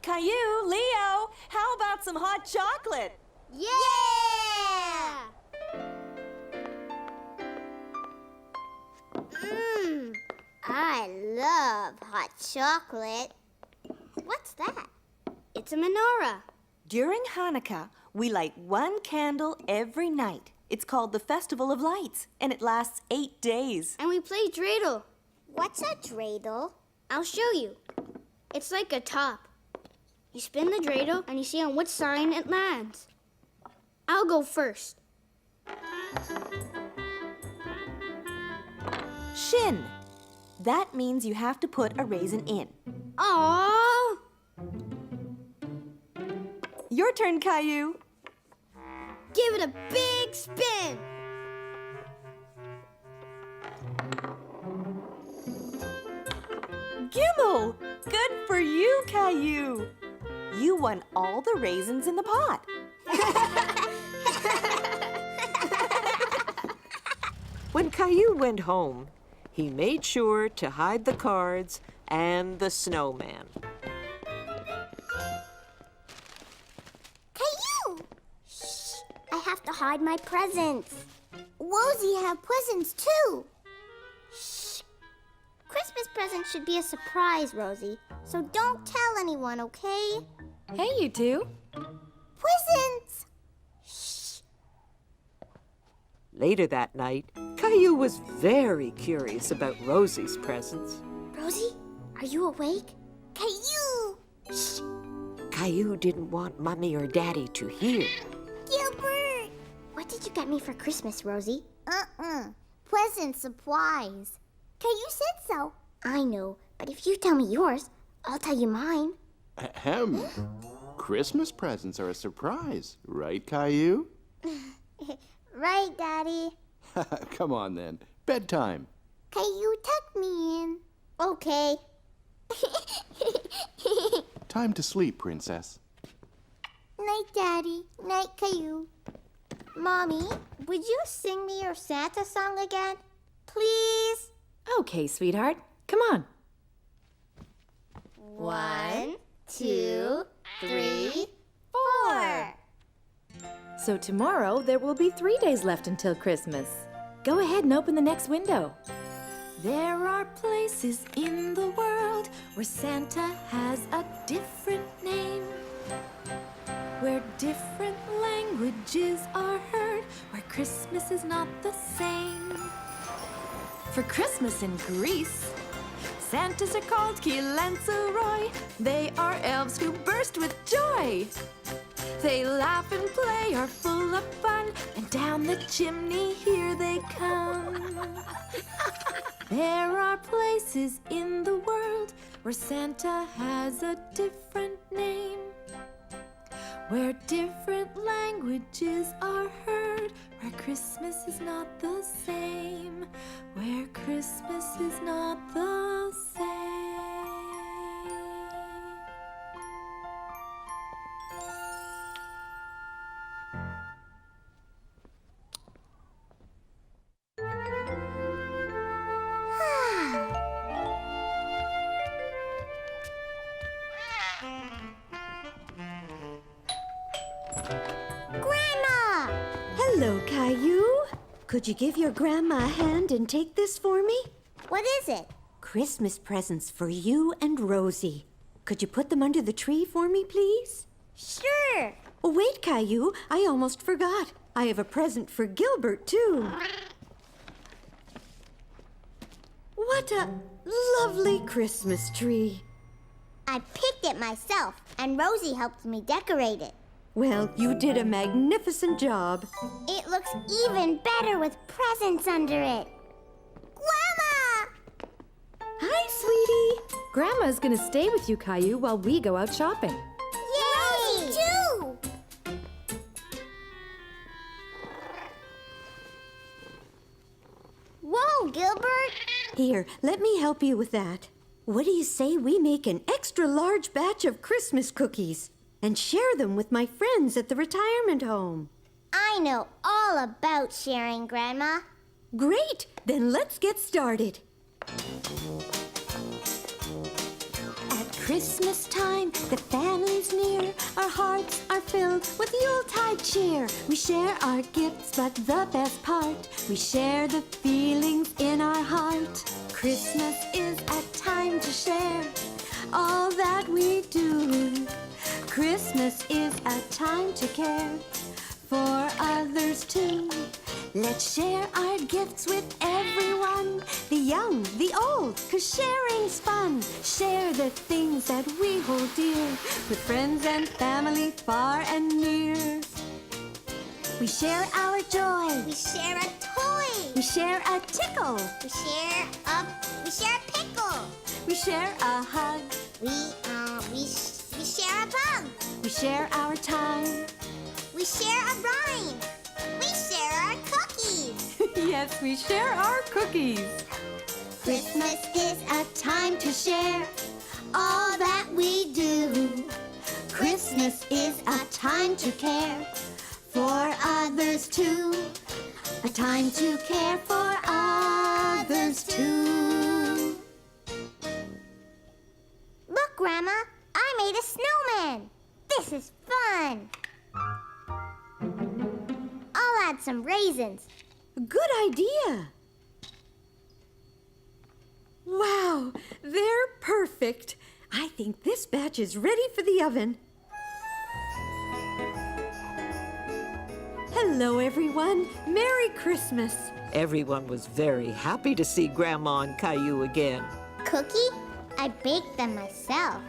Speaker 8: Caillou, Leo, how about some hot chocolate?
Speaker 1: Yeah! I love hot chocolate. What's that?
Speaker 11: It's a menorah.
Speaker 12: During Hanukkah, we light one candle every night. It's called the Festival of Lights, and it lasts 8 days.
Speaker 11: And we play dreidel.
Speaker 1: What's a dreidel?
Speaker 11: I'll show you. It's like a top. You spin the dreidel and you see on which sign it lands. I'll go first.
Speaker 12: Shin. That means you have to put a raisin in.
Speaker 11: Aww!
Speaker 12: Your turn, Caillou.
Speaker 11: Give it a big spin.
Speaker 12: Gimel! Good for you, Caillou. You won all the raisins in the pot.
Speaker 2: When Caillou went home, he made sure to hide the cards and the snowman.
Speaker 1: Caillou! Shh! I have to hide my presents. Rosie have presents too. Shh! Christmas presents should be a surprise, Rosie. So don't tell anyone, okay?
Speaker 3: Hey, you two.
Speaker 1: Presents! Shh!
Speaker 2: Later that night, Caillou was very curious about Rosie's presents.
Speaker 1: Rosie, are you awake? Caillou! Shh!
Speaker 2: Caillou didn't want Mommy or Daddy to hear.
Speaker 1: Gilbert! What did you get me for Christmas, Rosie? Present surprise. Caillou said so. I know, but if you tell me yours, I'll tell you mine.
Speaker 4: Ahem. Christmas presents are a surprise, right, Caillou?
Speaker 1: Right, Daddy.
Speaker 4: Come on then. Bedtime.
Speaker 1: Caillou, tuck me in. Okay.
Speaker 4: Time to sleep, Princess.
Speaker 1: Night, Daddy. Night, Caillou. Mommy, would you sing me your Santa song again? Please?
Speaker 3: Okay, sweetheart. Come on.
Speaker 1: 1, 2, 3, 4.
Speaker 3: So tomorrow there will be 3 days left until Christmas. Go ahead and open the next window. There are places in the world where Santa has a different name, where different languages are heard, where Christmas is not the same. For Christmas in Greece, Santas are called Kilantzaroi. They are elves who burst with joy. They laugh and play, are full of fun, and down the chimney here they come. There are places in the world where Santa has a different name, where different languages are heard, where Christmas is not the same, where Christmas is not the same.
Speaker 1: Grandma!
Speaker 13: Hello, Caillou. Could you give your grandma a hand and take this for me?
Speaker 1: What is it?
Speaker 13: Christmas presents for you and Rosie. Could you put them under the tree for me, please?
Speaker 1: Sure.
Speaker 13: Oh, wait, Caillou. I almost forgot. I have a present for Gilbert, too. What a lovely Christmas tree.
Speaker 1: I picked it myself, and Rosie helped me decorate it.
Speaker 13: Well, you did a magnificent job.
Speaker 1: It looks even better with presents under it. Grandma!
Speaker 3: Hi, sweetie. Grandma's gonna stay with you, Caillou, while we go out shopping.
Speaker 1: Yay! Rosie, too! Whoa, Gilbert!
Speaker 13: Here, let me help you with that. What do you say we make an extra large batch of Christmas cookies and share them with my friends at the retirement home?
Speaker 1: I know all about sharing, Grandma.
Speaker 13: Great! Then let's get started. At Christmas time, the family's near. Our hearts are filled with Yuletide cheer. We share our gifts, but the best part, we share the feelings in our heart. Christmas is a time to share all that we do. Christmas is a time to care for others too. Let's share our gifts with everyone, the young, the old, 'cause sharing's fun. Share the things that we hold dear with friends and family far and near. We share our joy.
Speaker 1: We share a toy.
Speaker 13: We share a tickle.
Speaker 1: We share a pickle.
Speaker 13: We share a hug.
Speaker 1: We share a bug.
Speaker 13: We share our time.
Speaker 1: We share a rhyme. We share our cookies.
Speaker 3: Yes, we share our cookies.
Speaker 1: Christmas is a time to share all that we do. Christmas is a time to care for others too. A time to care for others too. Look, Grandma, I made a snowman. This is fun. I'll add some raisins.
Speaker 13: Good idea. Wow, they're perfect. I think this batch is ready for the oven. Hello, everyone. Merry Christmas.
Speaker 2: Everyone was very happy to see Grandma and Caillou again.
Speaker 1: Cookie? I baked them myself.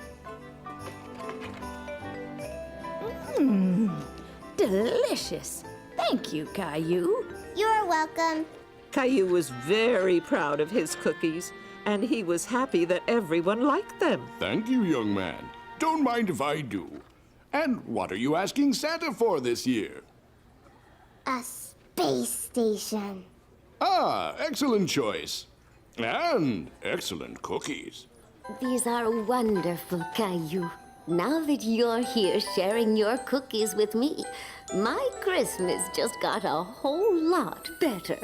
Speaker 3: Delicious. Thank you, Caillou.
Speaker 1: You're welcome.
Speaker 2: Caillou was very proud of his cookies, and he was happy that everyone liked them.
Speaker 14: Thank you, young man. Don't mind if I do. And what are you asking Santa for this year?
Speaker 1: A space station.
Speaker 14: Ah, excellent choice. And excellent cookies.
Speaker 15: These are wonderful, Caillou. Now that you're here sharing your cookies with me, my Christmas just got a whole lot better.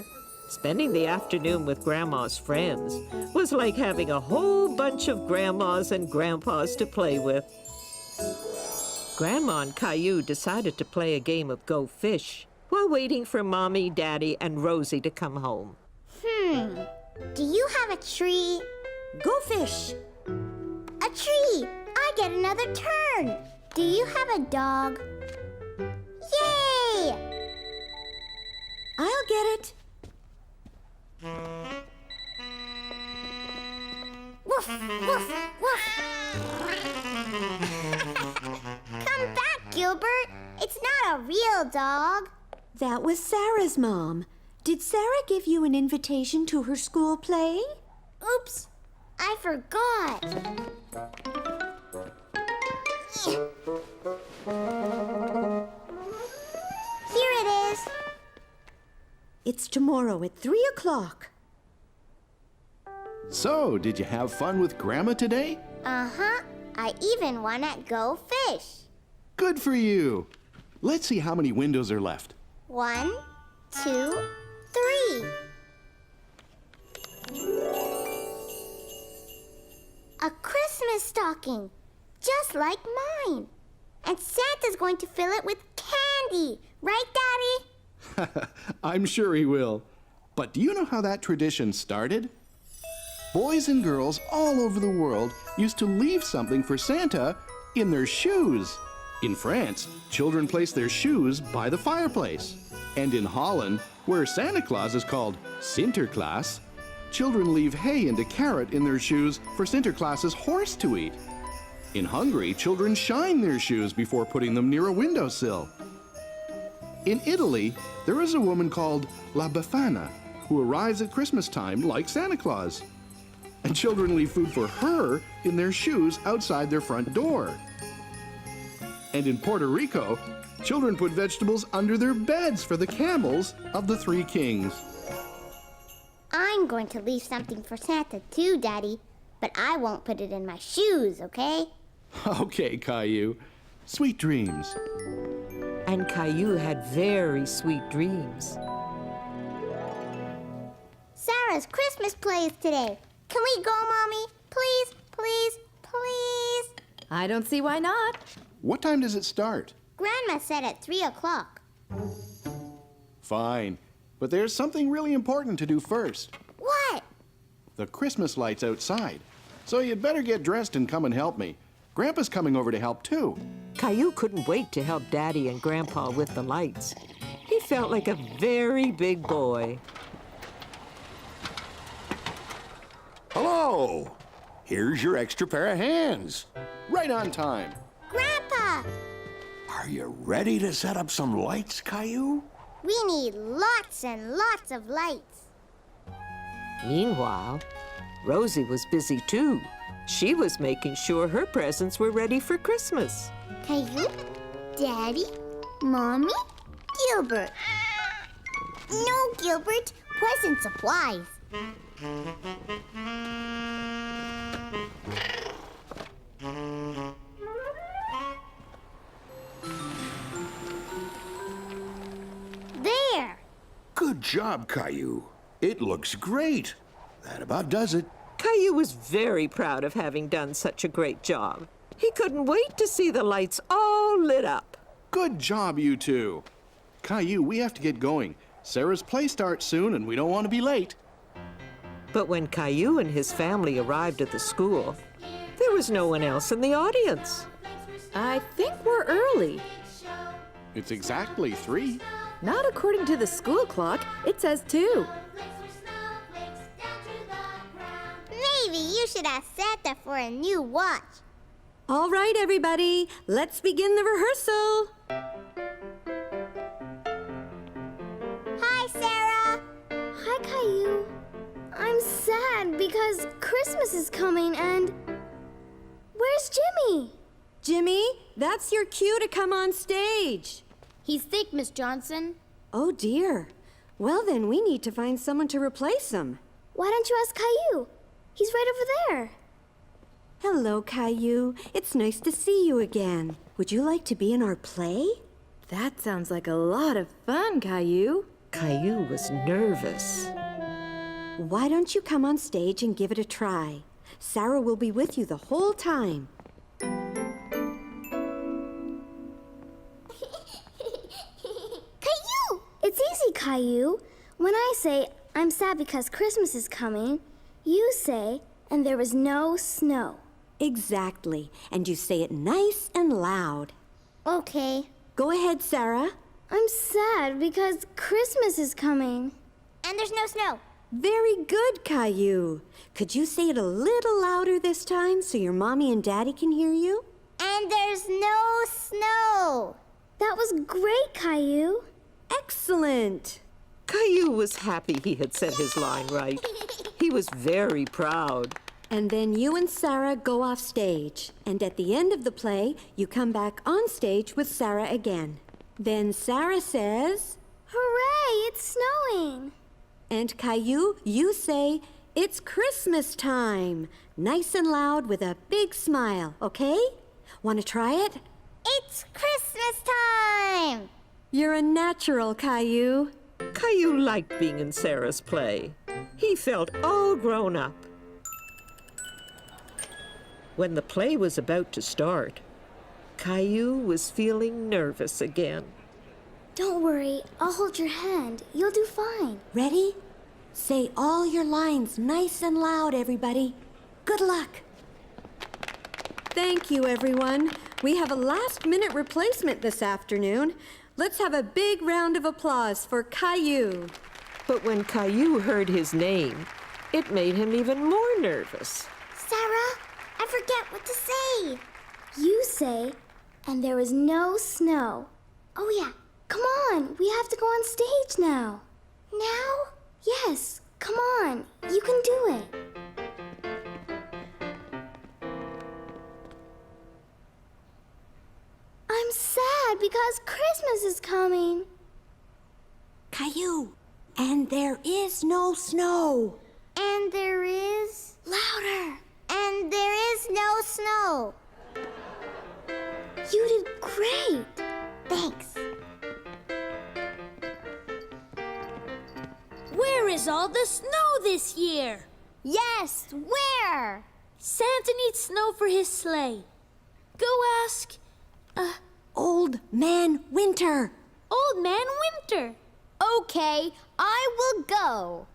Speaker 2: Spending the afternoon with Grandma's friends was like having a whole bunch of grandmas and grandpas to play with. Grandma and Caillou decided to play a game of Go Fish. while waiting for Mommy, Daddy, and Rosie to come home.
Speaker 1: Do you have a tree?
Speaker 12: Go fish.
Speaker 1: A tree! I get another turn. Do you have a dog? Yay!
Speaker 12: I'll get it.
Speaker 1: Woof, woof, woof. Come back, Gilbert. It's not a real dog.
Speaker 13: That was Sarah's mom. Did Sarah give you an invitation to her school play?
Speaker 1: Oops, I forgot. Here it is.
Speaker 13: It's tomorrow at 3 o'clock.
Speaker 4: So, did you have fun with Grandma today?
Speaker 1: Uh-huh. I even won at Go Fish.
Speaker 4: Good for you. Let's see how many windows are left.
Speaker 1: 1, 2, 3. A Christmas stocking, just like mine. And Santa's going to fill it with candy. Right, Daddy?
Speaker 4: I'm sure he will. But do you know how that tradition started? Boys and girls all over the world used to leave something for Santa in their shoes. In France, children place their shoes by the fireplace. And in Holland, where Santa Claus is called Sinterklaas, children leave hay and a carrot in their shoes for Sinterklaas's horse to eat. In Hungary, children shine their shoes before putting them near a windowsill. In Italy, there is a woman called La Befana who arrives at Christmas time like Santa Claus. And children leave food for her in their shoes outside their front door. And in Puerto Rico, children put vegetables under their beds for the camels of the three kings.
Speaker 1: I'm going to leave something for Santa too, Daddy. But I won't put it in my shoes, okay?
Speaker 4: Okay, Caillou. Sweet dreams.
Speaker 2: And Caillou had very sweet dreams.
Speaker 1: Sarah's Christmas play is today. Can we go, Mommy? Please, please, please?
Speaker 3: I don't see why not.
Speaker 4: What time does it start?
Speaker 1: Grandma said at 3 o'clock.
Speaker 4: Fine. But there's something really important to do first.
Speaker 1: What?
Speaker 4: The Christmas lights outside. So you'd better get dressed and come and help me. Grandpa's coming over to help too.
Speaker 2: Caillou couldn't wait to help Daddy and Grandpa with the lights. He felt like a very big boy.
Speaker 14: Hello! Here's your extra pair of hands.
Speaker 4: Right on time.
Speaker 1: Grandpa!
Speaker 14: Are you ready to set up some lights, Caillou?
Speaker 1: We need lots and lots of lights.
Speaker 2: Meanwhile, Rosie was busy too. She was making sure her presents were ready for Christmas.
Speaker 1: Caillou, Daddy, Mommy, Gilbert. No, Gilbert, present supplies. There.
Speaker 14: Good job, Caillou. It looks great. That about does it.
Speaker 2: Caillou was very proud of having done such a great job. He couldn't wait to see the lights all lit up.
Speaker 4: Good job, you two. Caillou, we have to get going. Sarah's play starts soon and we don't want to be late.
Speaker 2: But when Caillou and his family arrived at the school, there was no one else in the audience.
Speaker 3: I think we're early.
Speaker 4: It's exactly 3.
Speaker 3: Not according to the school clock. It says 2.
Speaker 1: Maybe you should ask Santa for a new watch.
Speaker 13: All right, everybody, let's begin the rehearsal.
Speaker 1: Hi, Sarah.
Speaker 11: Hi, Caillou. I'm sad because Christmas is coming and... Where's Jimmy?
Speaker 13: Jimmy, that's your cue to come on stage.
Speaker 11: He's sick, Miss Johnson.
Speaker 13: Oh, dear. Well, then we need to find someone to replace him.
Speaker 11: Why don't you ask Caillou? He's right over there.
Speaker 13: Hello, Caillou. It's nice to see you again. Would you like to be in our play?
Speaker 3: That sounds like a lot of fun, Caillou.
Speaker 2: Caillou was nervous.
Speaker 13: Why don't you come on stage and give it a try? Sarah will be with you the whole time.
Speaker 1: Caillou!
Speaker 11: Caillou. When I say, I'm sad because Christmas is coming, you say, and there was no snow.
Speaker 13: Exactly. And you say it nice and loud.
Speaker 11: Okay.
Speaker 13: Go ahead, Sarah.
Speaker 11: I'm sad because Christmas is coming. And there's no snow.
Speaker 13: Very good, Caillou. Could you say it a little louder this time so your mommy and daddy can hear you?
Speaker 11: And there's no snow. That was great, Caillou.
Speaker 13: Excellent.
Speaker 2: Caillou was happy he had said his line right. He was very proud.
Speaker 13: And then you and Sarah go off stage. And at the end of the play, you come back on stage with Sarah again. Then Sarah says,
Speaker 11: Hooray, it's snowing.
Speaker 13: And Caillou, you say, it's Christmas time. Nice and loud with a big smile, okay? Want to try it?
Speaker 11: It's Christmas time.
Speaker 13: You're a natural, Caillou.
Speaker 2: Caillou liked being in Sarah's play. He felt all grown up. When the play was about to start, Caillou was feeling nervous again.
Speaker 11: Don't worry, I'll hold your hand. You'll do fine.
Speaker 13: Ready? Say all your lines nice and loud, everybody. Good luck. Thank you, everyone. We have a last-minute replacement this afternoon. Let's have a big round of applause for Caillou.
Speaker 2: But when Caillou heard his name, it made him even more nervous.
Speaker 11: Sarah, I forget what to say. You say, and there was no snow. Oh yeah, come on, we have to go on stage now. Now? Yes, come on, you can do it. I'm sad because Christmas is coming.
Speaker 13: Caillou, and there is no snow.
Speaker 11: And there is... Louder. And there is no snow. You did great. Thanks.
Speaker 16: Where is all the snow this year?
Speaker 11: Yes, where?
Speaker 16: Santa needs snow for his sleigh. Go ask...
Speaker 13: Old Man Winter.
Speaker 16: Old Man Winter.
Speaker 11: Okay, I will go.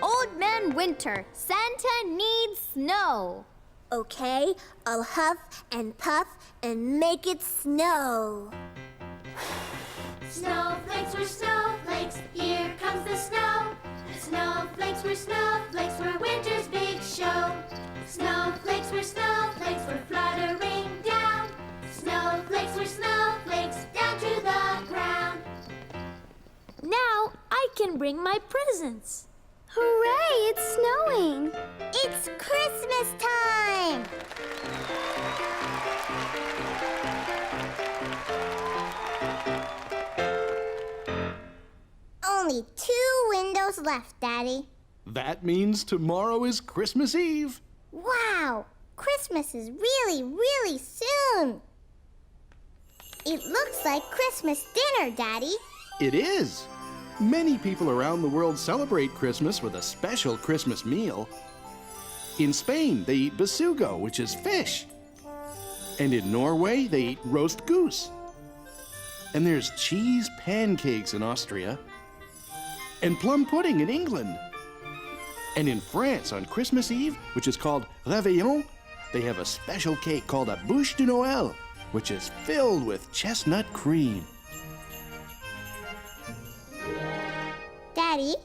Speaker 11: Old Man Winter, Santa needs snow. Okay, I'll huff and puff and make it snow.
Speaker 17: Snowflakes were snowflakes, here comes the snow. Snowflakes were snowflakes for winter's big show. Snowflakes were snowflakes, we're fluttering down. Snowflakes were snowflakes, down to the ground.
Speaker 16: Now I can bring my presents.
Speaker 11: Hooray, it's snowing. It's Christmas time. Only 2 windows left, Daddy.
Speaker 4: That means tomorrow is Christmas Eve.
Speaker 1: Wow! Christmas is really, really soon! It looks like Christmas dinner, Daddy.
Speaker 4: It is. Many people around the world celebrate Christmas with a special Christmas meal. In Spain, they eat besugo, which is fish. And in Norway, they eat roast goose. And there's cheese pancakes in Austria. And plum pudding in England. And in France, on Christmas Eve, which is called Réveillon, they have a special cake called a bûche de Noël, which is filled with chestnut cream.
Speaker 1: Daddy?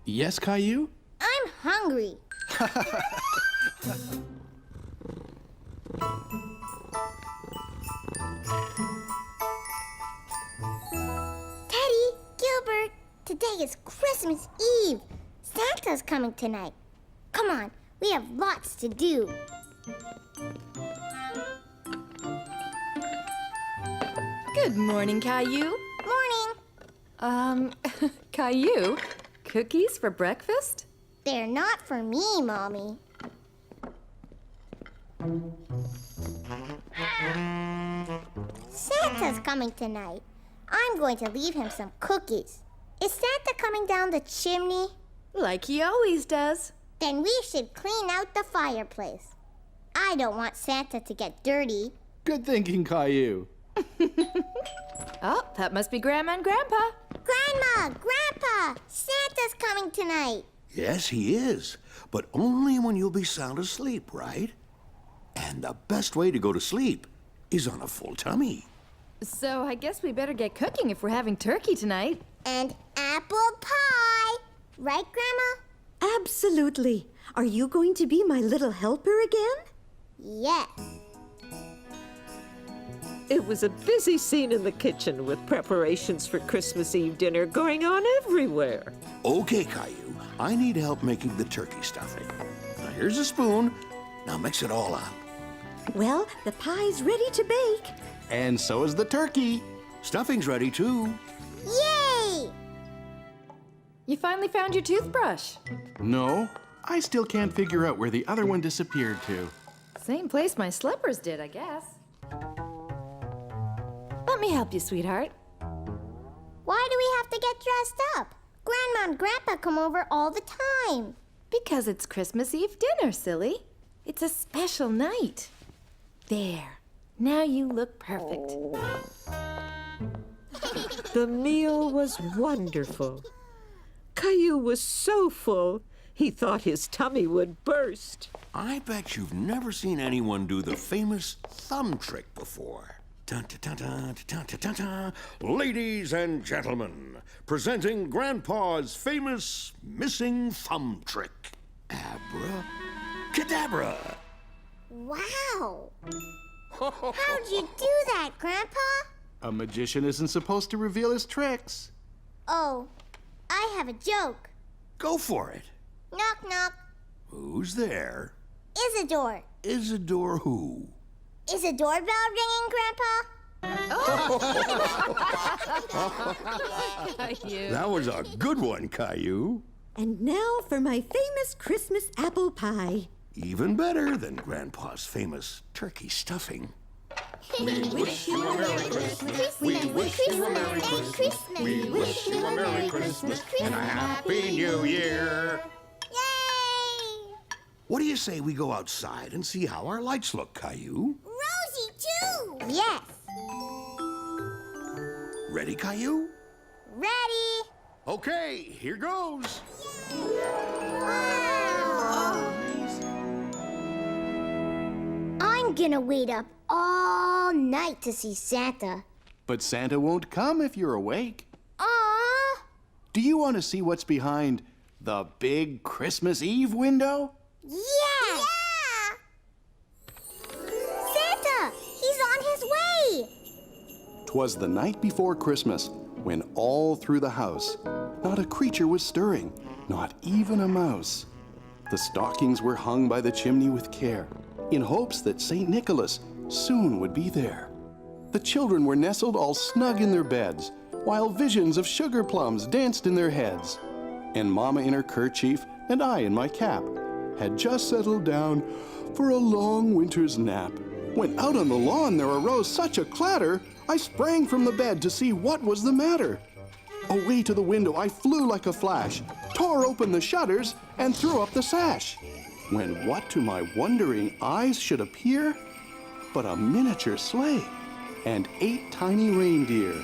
Speaker 4: Yes, Caillou?
Speaker 1: I'm hungry. Teddy, Gilbert, today is Christmas Eve. Santa's coming tonight. Come on, we have lots to do.
Speaker 3: Good morning, Caillou.
Speaker 1: Morning.
Speaker 3: Caillou, cookies for breakfast?
Speaker 1: They're not for me, Mommy. Santa's coming tonight. I'm going to leave him some cookies. Is Santa coming down the chimney?
Speaker 3: Like he always does.
Speaker 1: Then we should clean out the fireplace. I don't want Santa to get dirty.
Speaker 4: Good thinking, Caillou.
Speaker 3: Oh, that must be Grandma and Grandpa.
Speaker 1: Grandma, Grandpa, Santa's coming tonight.
Speaker 10: Yes, he is. But only when you'll be sound asleep, right? And the best way to go to sleep is on a full tummy.
Speaker 3: So I guess we better get cooking if we're having turkey tonight.
Speaker 1: And apple pie. Right, Grandma?
Speaker 18: Absolutely. Are you going to be my little helper again?
Speaker 1: Yes.
Speaker 2: It was a busy scene in the kitchen with preparations for Christmas Eve dinner going on everywhere.
Speaker 10: Okay, Caillou, I need help making the turkey stuffing. Now here's a spoon. Now mix it all up.
Speaker 18: Well, the pie's ready to bake.
Speaker 4: And so is the turkey.
Speaker 10: Stuffing's ready too.
Speaker 1: Yay!
Speaker 3: You finally found your toothbrush.
Speaker 4: No, I still can't figure out where the other one disappeared to.
Speaker 3: Same place my slippers did, I guess. Let me help you, sweetheart.
Speaker 1: Why do we have to get dressed up? Grandma and Grandpa come over all the time.
Speaker 3: Because it's Christmas Eve dinner, silly. It's a special night. There. Now you look perfect.
Speaker 2: The meal was wonderful. Caillou was so full, he thought his tummy would burst.
Speaker 10: I bet you've never seen anyone do the famous thumb trick before. Dun, dun, dun, dun, dun, dun, dun. Ladies and gentlemen, presenting Grandpa's famous missing thumb trick. Abracadabra.
Speaker 1: Wow. How'd you do that, Grandpa?
Speaker 4: A magician isn't supposed to reveal his tricks.
Speaker 1: Oh, I have a joke.
Speaker 10: Go for it.
Speaker 1: Knock, knock.
Speaker 10: Who's there?
Speaker 1: Isidore.
Speaker 10: Isidore who?
Speaker 1: Is a doorbell ringing, Grandpa?
Speaker 10: That was a good one, Caillou.
Speaker 18: And now for my famous Christmas apple pie.
Speaker 10: Even better than Grandpa's famous turkey stuffing.
Speaker 1: We wish you a Merry Christmas. We wish you a Merry Christmas.
Speaker 14: We wish you a Merry Christmas and a Happy New Year.
Speaker 1: Yay!
Speaker 10: What do you say we go outside and see how our lights look, Caillou?
Speaker 1: Rosie, too! Yes.
Speaker 10: Ready, Caillou?
Speaker 1: Ready.
Speaker 10: Okay, here goes.
Speaker 1: Wow. I'm gonna wait up all night to see Santa.
Speaker 4: But Santa won't come if you're awake.
Speaker 1: Aww.
Speaker 4: Do you want to see what's behind the big Christmas Eve window?
Speaker 1: Yeah! Santa! He's on his way!
Speaker 4: 'Twas the night before Christmas, when all through the house, not a creature was stirring, not even a mouse. The stockings were hung by the chimney with care, in hopes that St. Nicholas soon would be there. The children were nestled all snug in their beds, while visions of sugar plums danced in their heads. And Mama in her kerchief and I in my cap had just settled down for a long winter's nap, when out on the lawn there arose such a clatter, I sprang from the bed to see what was the matter. Away to the window I flew like a flash, tore open the shutters, and threw up the sash. When what to my wondering eyes should appear but a miniature sleigh and 8 tiny reindeer.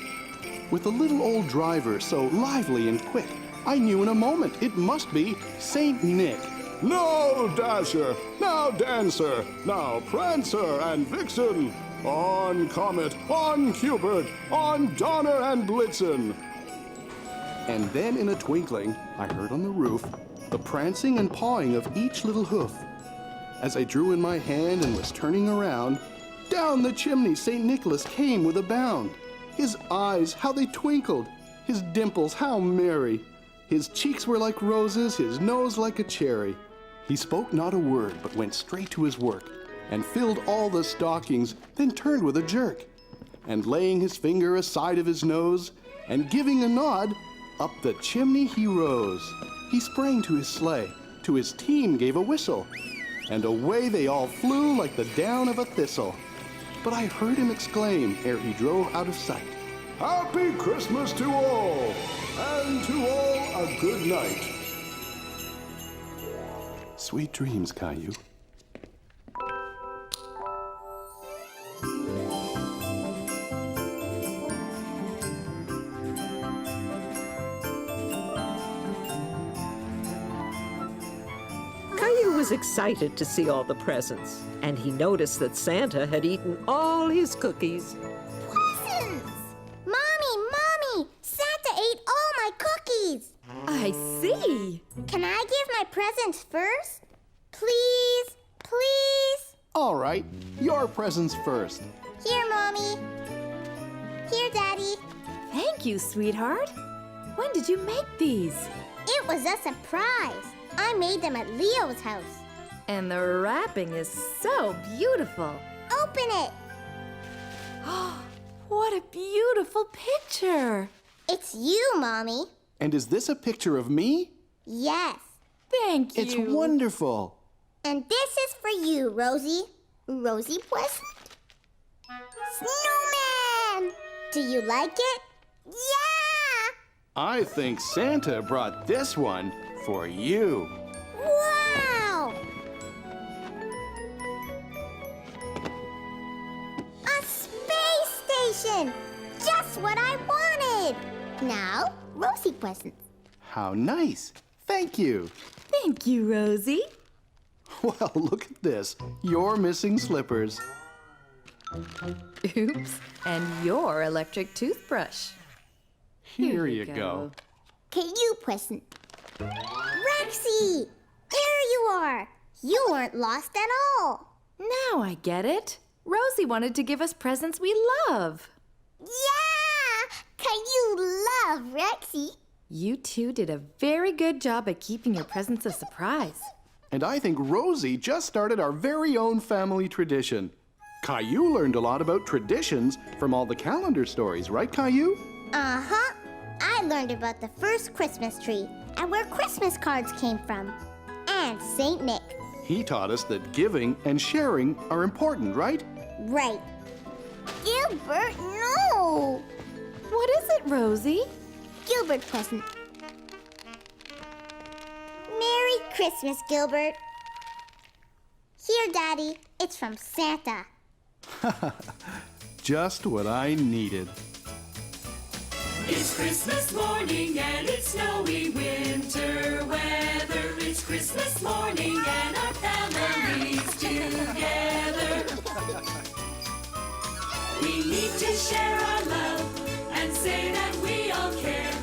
Speaker 4: With a little old driver so lively and quick, I knew in a moment it must be Saint Nick.
Speaker 14: Now Dasher, now Dancer, now Prancer and Vixen, on Comet, on Cupid, on Donner and Blitzen.
Speaker 4: And then in a twinkling, I heard on the roof the prancing and pawing of each little hoof. As I drew in my hand and was turning around, down the chimney St. Nicholas came with a bound. His eyes, how they twinkled, his dimples, how merry. His cheeks were like roses, his nose like a cherry. He spoke not a word, but went straight to his work, and filled all the stockings, then turned with a jerk. And laying his finger aside of his nose, and giving a nod, up the chimney he rose. He sprang to his sleigh, to his team gave a whistle, and away they all flew like the down of a thistle. But I heard him exclaim, ere he drove out of sight,
Speaker 14: Happy Christmas to all, and to all a good night.
Speaker 4: Sweet dreams, Caillou.
Speaker 2: was excited to see all the presents, and he noticed that Santa had eaten all his cookies.
Speaker 1: Presents! Mommy! Santa ate all my cookies!
Speaker 3: I see.
Speaker 1: Can I give my presents first? Please?
Speaker 4: All right, your presents first.
Speaker 1: Here, Mommy. Here, Daddy.
Speaker 3: Thank you, sweetheart. When did you make these?
Speaker 1: It was a surprise. I made them at Leo's house.
Speaker 3: And the wrapping is so beautiful.
Speaker 1: Open it.
Speaker 3: What a beautiful picture.
Speaker 1: It's you, Mommy.
Speaker 4: And is this a picture of me?
Speaker 1: Yes.
Speaker 3: Thank you.
Speaker 4: It's wonderful.
Speaker 1: And this is for you, Rosie. Rosie present? Snowman! Do you like it? Yeah!
Speaker 4: I think Santa brought this one for you.
Speaker 1: Wow! A space station! Just what I wanted! Now, Rosie presents.
Speaker 4: How nice. Thank you.
Speaker 3: Thank you, Rosie.
Speaker 4: Well, look at this. You're missing slippers.
Speaker 3: Oops. And your electric toothbrush.
Speaker 4: Here you go.
Speaker 1: Caillou present. Rexy! There you are! You weren't lost at all.
Speaker 3: Now I get it. Rosie wanted to give us presents we love.
Speaker 1: Yeah! Caillou love Rexy.
Speaker 3: You two did a very good job at keeping your presents a surprise.
Speaker 4: And I think Rosie just started our very own family tradition. Caillou learned a lot about traditions from all the calendar stories, right, Caillou?
Speaker 1: Uh-huh. I learned about the first Christmas tree and where Christmas cards came from. And Saint Nick.
Speaker 4: He taught us that giving and sharing are important, right?
Speaker 1: Right. Gilbert, no!
Speaker 3: What is it, Rosie?
Speaker 1: Gilbert present. Merry Christmas, Gilbert. Here, Daddy. It's from Santa.
Speaker 4: Just what I needed.
Speaker 19: It's Christmas morning and it's snowy winter weather. It's Christmas morning and our family's together. We need to share our love and say that we all care.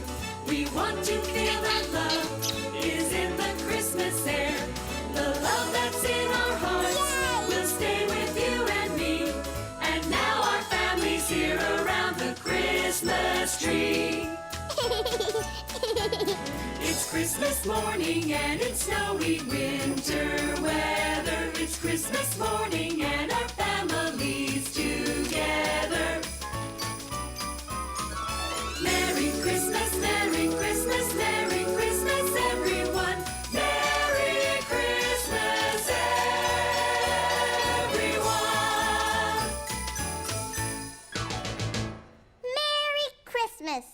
Speaker 19: We want to feel that love is in the Christmas air. The love that's in our hearts will stay with you and me. And now our family's here around the Christmas tree. It's Christmas morning and it's snowy winter weather. It's Christmas morning and our family's together. Merry Christmas, Merry Christmas, Merry Christmas, everyone. Merry Christmas, everyone.
Speaker 1: Merry Christmas.